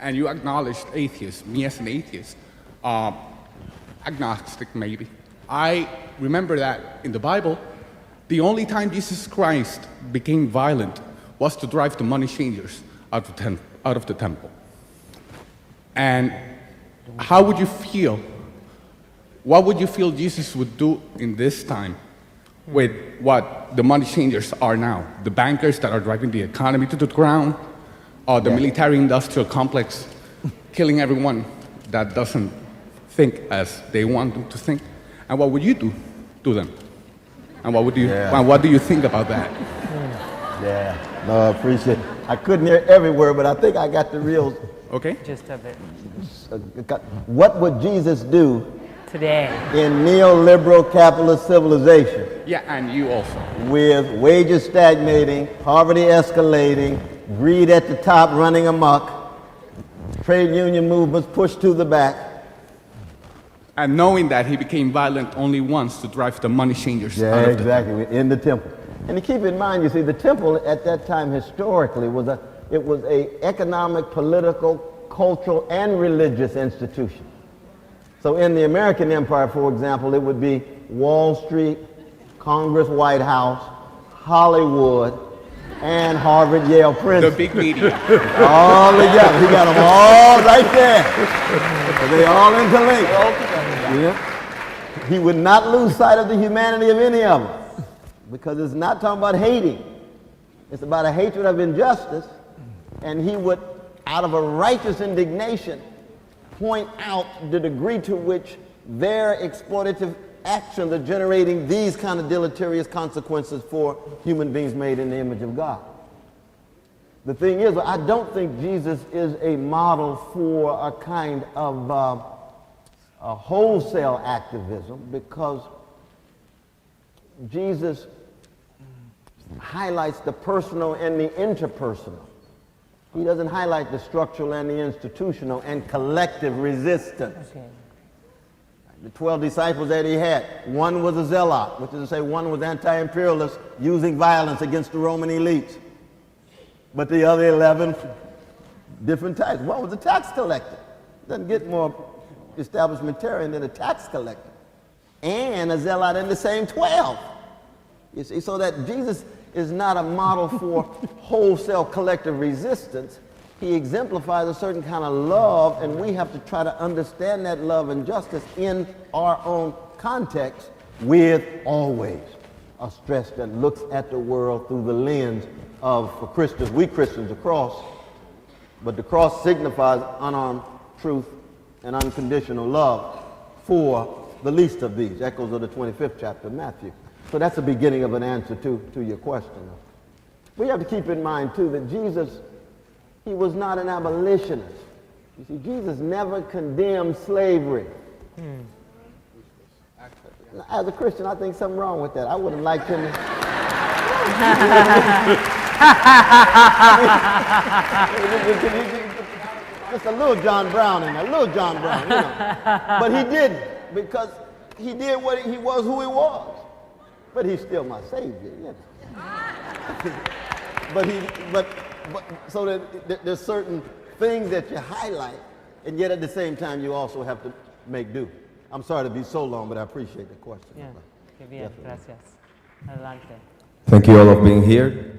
And you acknowledged atheist, me as an atheist, agnostic maybe. I remember that in the Bible, the only time Jesus Christ became violent was to drive the money changers out of the temple. And how would you feel? What would you feel Jesus would do in this time with what the money changers are now? The bankers that are driving the economy to the ground, or the military-industrial complex killing everyone that doesn't think as they want them to think. And what would you do to them? And what do you think about that? Yeah, no, I appreciate it. I couldn't hear every word, but I think I got the real. Okay. Just a bit. What would Jesus do today in neoliberal capitalist civilization? Yeah, and you also. With wages stagnating, poverty escalating, greed at the top running amok, trade union movements pushed to the back. And knowing that he became violent only once to drive the money changers out of exactly, in the temple. And to keep in mind, you see, the temple at that time historically was a economic, political, cultural, and religious institution. So in the American empire, for example, it would be Wall Street, Congress, White House, Hollywood, and Harvard, Yale, Princeton. The big media. All together. He got them all right there. They all interlinked. Yeah. He would not lose sight of the humanity of any of them, because it's not talking about hating. It's about a hatred of injustice, and he would, out of a righteous indignation, point out the degree to which their exploitative actions are generating these kind of deleterious consequences for human beings made in the image of God. The thing is, I don't think Jesus is a model for a kind of a wholesale activism, because Jesus highlights the personal and the interpersonal. He doesn't highlight the structural and the institutional and collective resistance. Okay. The 12 disciples that he had, one was a zealot, which is to say one was anti-imperialist, using violence against the Roman elites. But the other 11, different types. One was a tax collector. Doesn't get more establishmentarian than a tax collector. And a zealot in the same 12. You see, so that Jesus is not a model for wholesale collective resistance. He exemplifies a certain kind of love, and we have to try to understand that love and justice in our own context, with always a stress that looks at the world through the lens of, for Christians, we Christians, the cross. But the cross signifies unarmed truth and unconditional love for the least of these, echoes of the 25th chapter of Matthew. So that's the beginning of an answer to your question. We have to keep in mind, too, that Jesus, he was not an abolitionist. You see, Jesus never condemned slavery. As a Christian, I think something wrong with that. I would have liked him to... Just a little John Brown in there, a little John Brown, you know. But he didn't, because he did what he was, who he was. But he's still my Savior, you know. So that there's certain things that you highlight, and yet at the same time you also have to make do. I'm sorry to be so long, but I appreciate the question. Yeah, qué bien, gracias. Adelante. Thank you all for being here.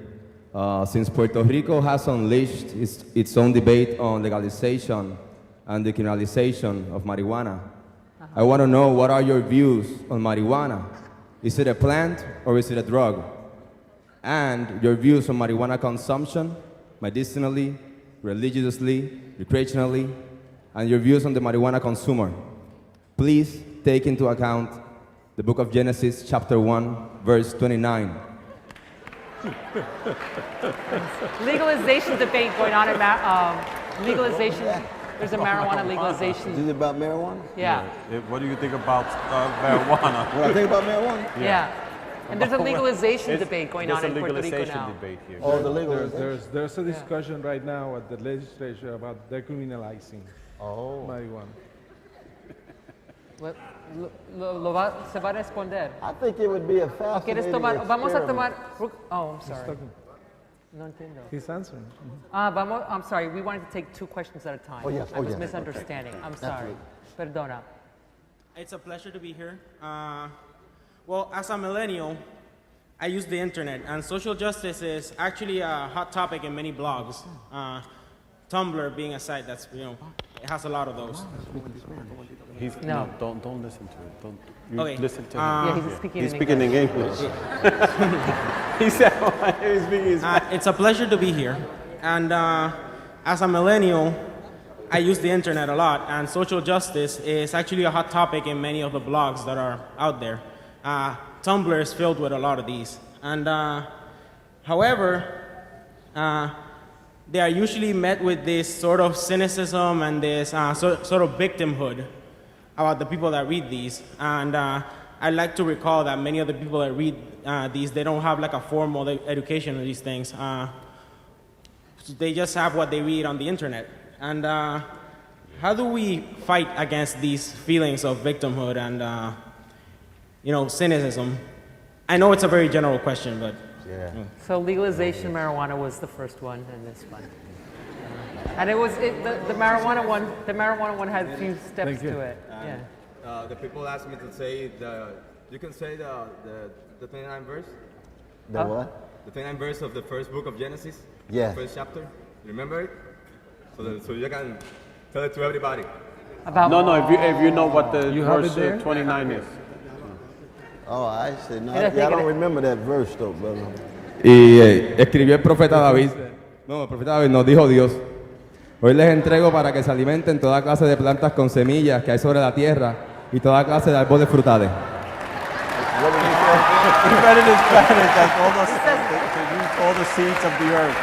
Since Puerto Rico has unleashed its own debate on legalization and decriminalization of marijuana, I want to know, what are your views on marijuana? Is it a plant or is it a drug? And your views on marijuana consumption, medicinally, religiously, recreationally, and your views on the marijuana consumer. Please take into account the book of Genesis, chapter 1, verse 29. Legalization debate going on in legalization. There's a marijuana legalization. Is it about marijuana? Yeah. What do you think about marijuana? What I think about marijuana? Yeah. And there's a legalization debate going on in Puerto Rico legalization now. debate here. Oh, the legalization. There's a discussion right now at the legislature about decriminalizing marijuana. Se va a responder. I think it would be a fascinating Vamos a experiment. tomar. Oh, I'm sorry. No entiendo. He's answering. I'm sorry. We wanted to take two questions at a time. Oh, yes. I was misunderstanding. I'm sorry. Perdona. It's a pleasure to be here. Well, as a millennial, I use the internet, and social justice is actually a hot topic in many blogs. Tumblr being a site that's, it has a lot of those. No, don't listen to it. Don't Okay. listen to him. Yeah, he's speaking He's in speaking in English. He said he's speaking. It's a pleasure to be here, and as a millennial, I use the internet a lot, and social justice is actually a hot topic in many of the blogs that are out there. Tumblr is filled with a lot of these, and however, they are usually met with this sort of cynicism and this sort of victimhood about the people that read these. And I like to recall that many of the people that read these, they don't have like a formal education on these things. They just have what they read on the internet. And how do we fight against these feelings of victimhood and cynicism? I know it's a very general question, but. Yeah. So legalization of marijuana was the first one, and this one. And it was the marijuana one. The marijuana one had a few steps to it. Yeah. The people asked me to say you can say the 29th verse? The what? The 29th verse of the first book of Genesis? Yeah. First chapter? Remember it? So you can tell it to everybody. About No, if you know what the You have verse it there? 29 is. Oh, I see. No, And I think I don't remember that verse, though, brother. Y escribió el profeta David. No, el profeta David nos dijo Dios. Hoy les entrego para que se alimenten toda clase de plantas con semillas que hay sobre la tierra y toda clase de árboles frutales. He read it in Spanish, that's all the seeds of the earth.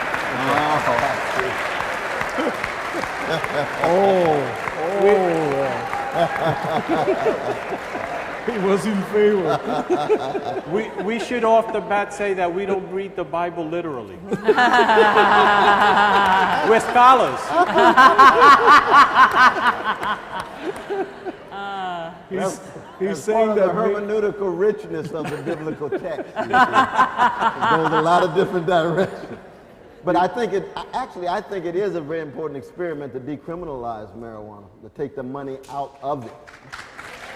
He was in favor. We should off the bat say that we don't read the Bible literally. We're scholars. He's Part saying of the that hermeneutical richness of the biblical text. You see. It goes a lot of different directions. But I think it is a very important experiment to decriminalize marijuana, to take the money out of it.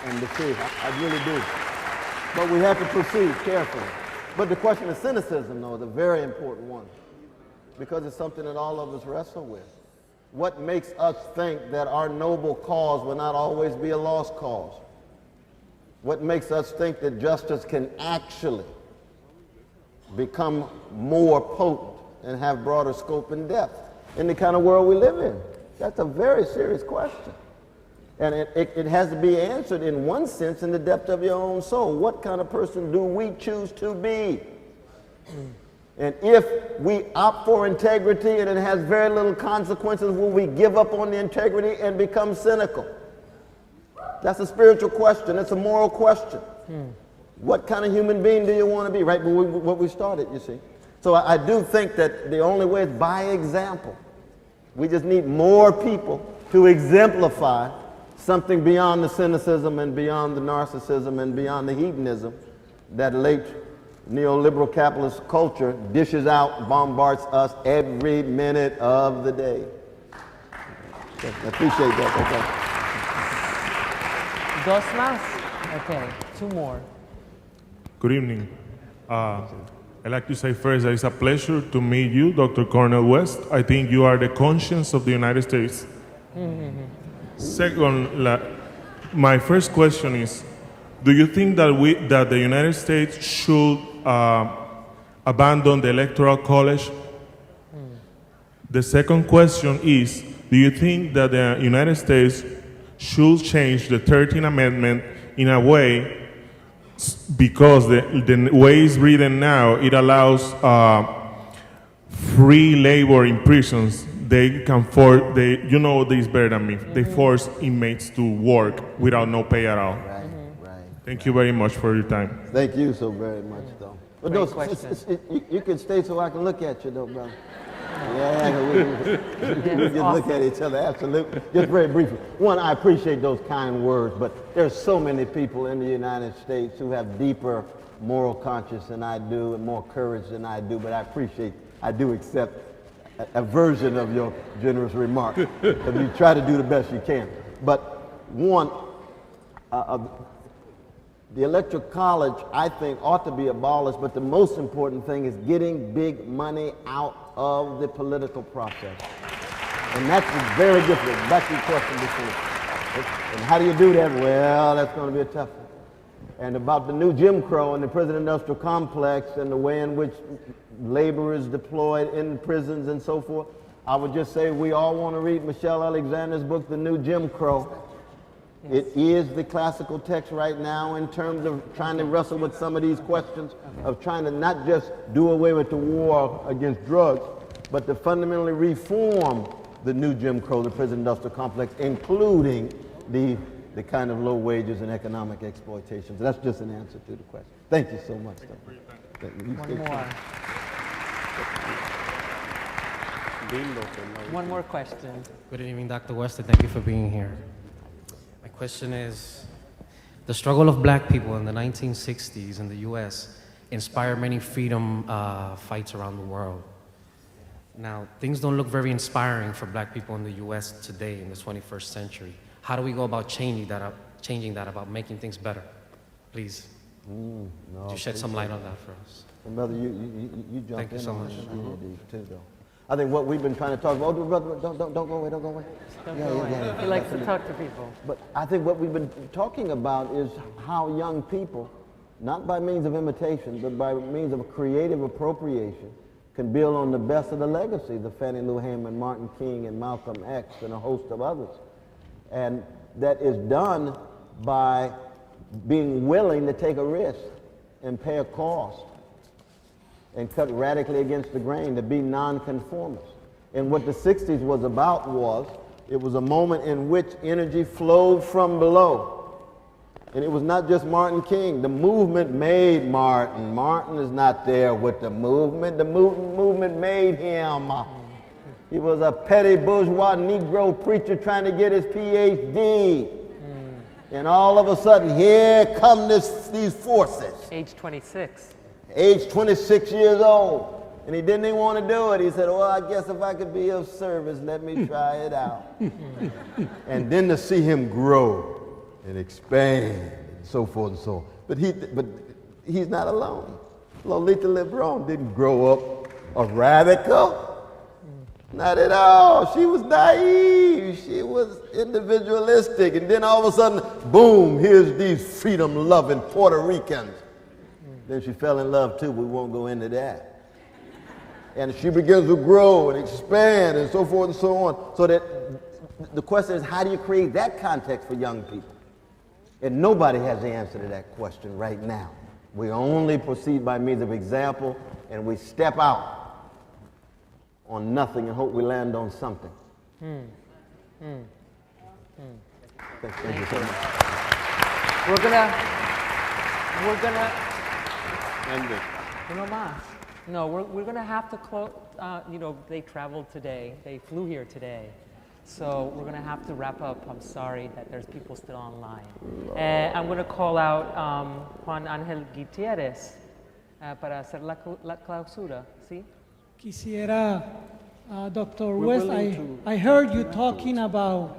And to see, I really do. But we have to proceed carefully. But the question of cynicism, though, is a very important one because it's something that all of us wrestle with. What makes us think that our noble cause will not always be a lost cause? What makes us think that justice can actually become more potent and have broader scope and depth in the kind of world we live in? That's a very serious question. And it has to be answered in one sense in the depth of your own soul. What kind of person do we choose to be? And if we opt for integrity and it has very little consequences, will we give up on the integrity and become cynical? That's a spiritual question. It's a moral question. What kind of human being do you want to be? Right, what we started, you see. So I do think that the only way is by example. We just need more people to exemplify something beyond the cynicism and beyond the narcissism and beyond the hedonism that late neoliberal capitalist culture dishes out, bombards us every minute of the day. Okay, I appreciate that. Okay. Dos más? Okay, two more. Good evening. I'd like to say first that it's a pleasure to meet you, Dr. Cornel West. I think you are the conscience of the United States. Second, my first question is, do you think that the United States should abandon the Electoral College? The second question is, do you think that the United States should change the 13th Amendment in a way, because the way it's written now, it allows free labor in prisons. They can force, you know this better than me, they force inmates to work without no pay at all. Right. Thank you very much for your time. Thank you so very much, though. But no, you can stay so I can look at you, though, brother. Yeah, we just look at each other, absolutely. Just very briefly. One, I appreciate those kind words, but there's so many people in the United States who have deeper moral conscience than I do and more courage than I do, but I do accept a version of your generous remark. But you try to do the best you can. But one, the Electoral College, I think, ought to be abolished, but the most important thing is getting big money out of the political process. And that's very difficult. Back to your question before. And how do you do that? Well, that's going to be a tough one. And about the new Jim Crow and the prison-industrial complex and the way in which labor is deployed in prisons and so forth, I would just say we all want to read Michelle Alexander's book, The New Jim Crow. Yes. It is the classical text right now in terms of trying to wrestle with some of these questions of trying to not just do away with the war against drugs, but to fundamentally reform the new Jim Crow, the prison-industrial complex, including the kind of low wages and economic exploitation. So that's just an answer to the question. Thank you so much. One more question. Good evening, Dr. West, and thank you for being here. My question is, the struggle of black people in the 1960s in the US inspired many freedom fights around the world. Now, things don't look very inspiring for black people in the US today in the 21st century. How do we go about changing that, about making things better? Please, would you shed some light on that for us? And brother, you jump Thank you so much. Too, though. I think what we've been trying to talk about, brother, don't go away. Don't go away. He likes to talk to people. But I think what we've been talking about is how young people, not by means of imitation, but by means of creative appropriation, can build on the best of the legacies of Fannie Lou Hamer, Martin King, and Malcolm X, and a host of others. And that is done by being willing to take a risk and pay a cost and cut radically against the grain, to be nonconformist. And what the 60s was about was, it was a moment in which energy flowed from below. And it was not just Martin King. The movement made Martin. Martin is not there with the movement. The movement made him. He was a petty bourgeois Negro preacher trying to get his PhD. And all of a sudden, here come these forces. Age 26. Age 26 years old. And he didn't even want to do it. He said, well, I guess if I could be of service, let me try it out. And then to see him grow and expand and so forth and so on. But he's not alone. Lolita LeBron didn't grow up a radical. Not at all. She was naive. She was individualistic. And then all of a sudden, boom, here's these freedom-loving Puerto Ricans. Then she fell in love too. We won't go into that. And she begins to grow and expand and so forth and so on. So that the question is, how do you create that context for young people? And nobody has the answer to that question right now. We only proceed by means of example, and we step out on nothing and hope we land on something. Mm. Mm. Mm. Thank you so much. We're gonna End it. No, we're gonna have to close. You know, they traveled today. They flew here today, so we're gonna have to wrap up. I'm sorry that there's people still online. I'm gonna call out Juan Ángel Gutiérrez para hacer la clausura. ¿Sí? Quisiera, Dr. West, I heard you talking about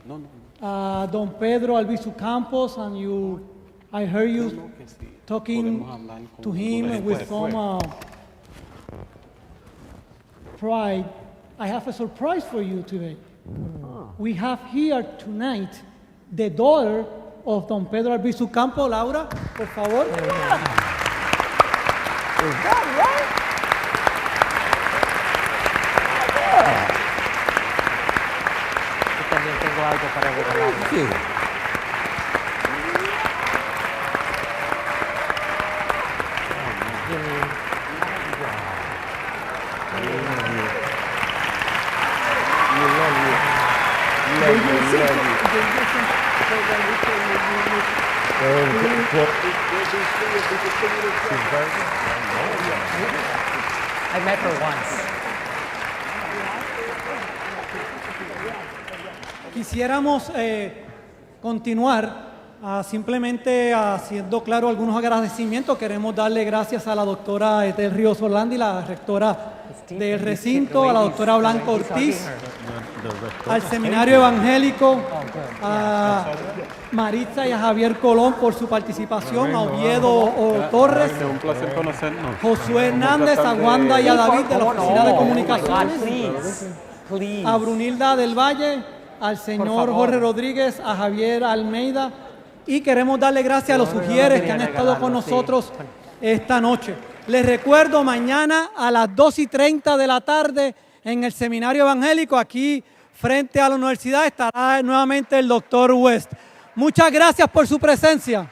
Don Pedro Albizu Campos, and I heard you talking to him with some pride. I have a surprise for you today. We have here tonight the daughter of Don Pedro Albizu Campos. Laura, por favor. Is that right? Yo también tengo algo para regalarle. I met her once. Quisiéramos continuar simplemente haciendo claro algunos agradecimientos. Queremos darle gracias a la doctora Etel Ríos Orlandi, la rectora del recinto, a la doctora Blanca Ortiz, al seminario evangélico, a Maritza y a Javier Colón por su participación, a Oviedo Torres, Un placer conocernos. Josué Hernández, a Wanda y a David de la Oficina de Comunicaciones, a Brunilda del Valle, al señor Jorge Rodríguez, a Javier Almeida, y queremos darle gracias a los sugieres que han estado con nosotros esta noche. Les recuerdo, mañana a las 2:30 de la tarde en el seminario evangélico, aquí frente a la universidad, estará nuevamente el doctor West. Muchas gracias por su presencia.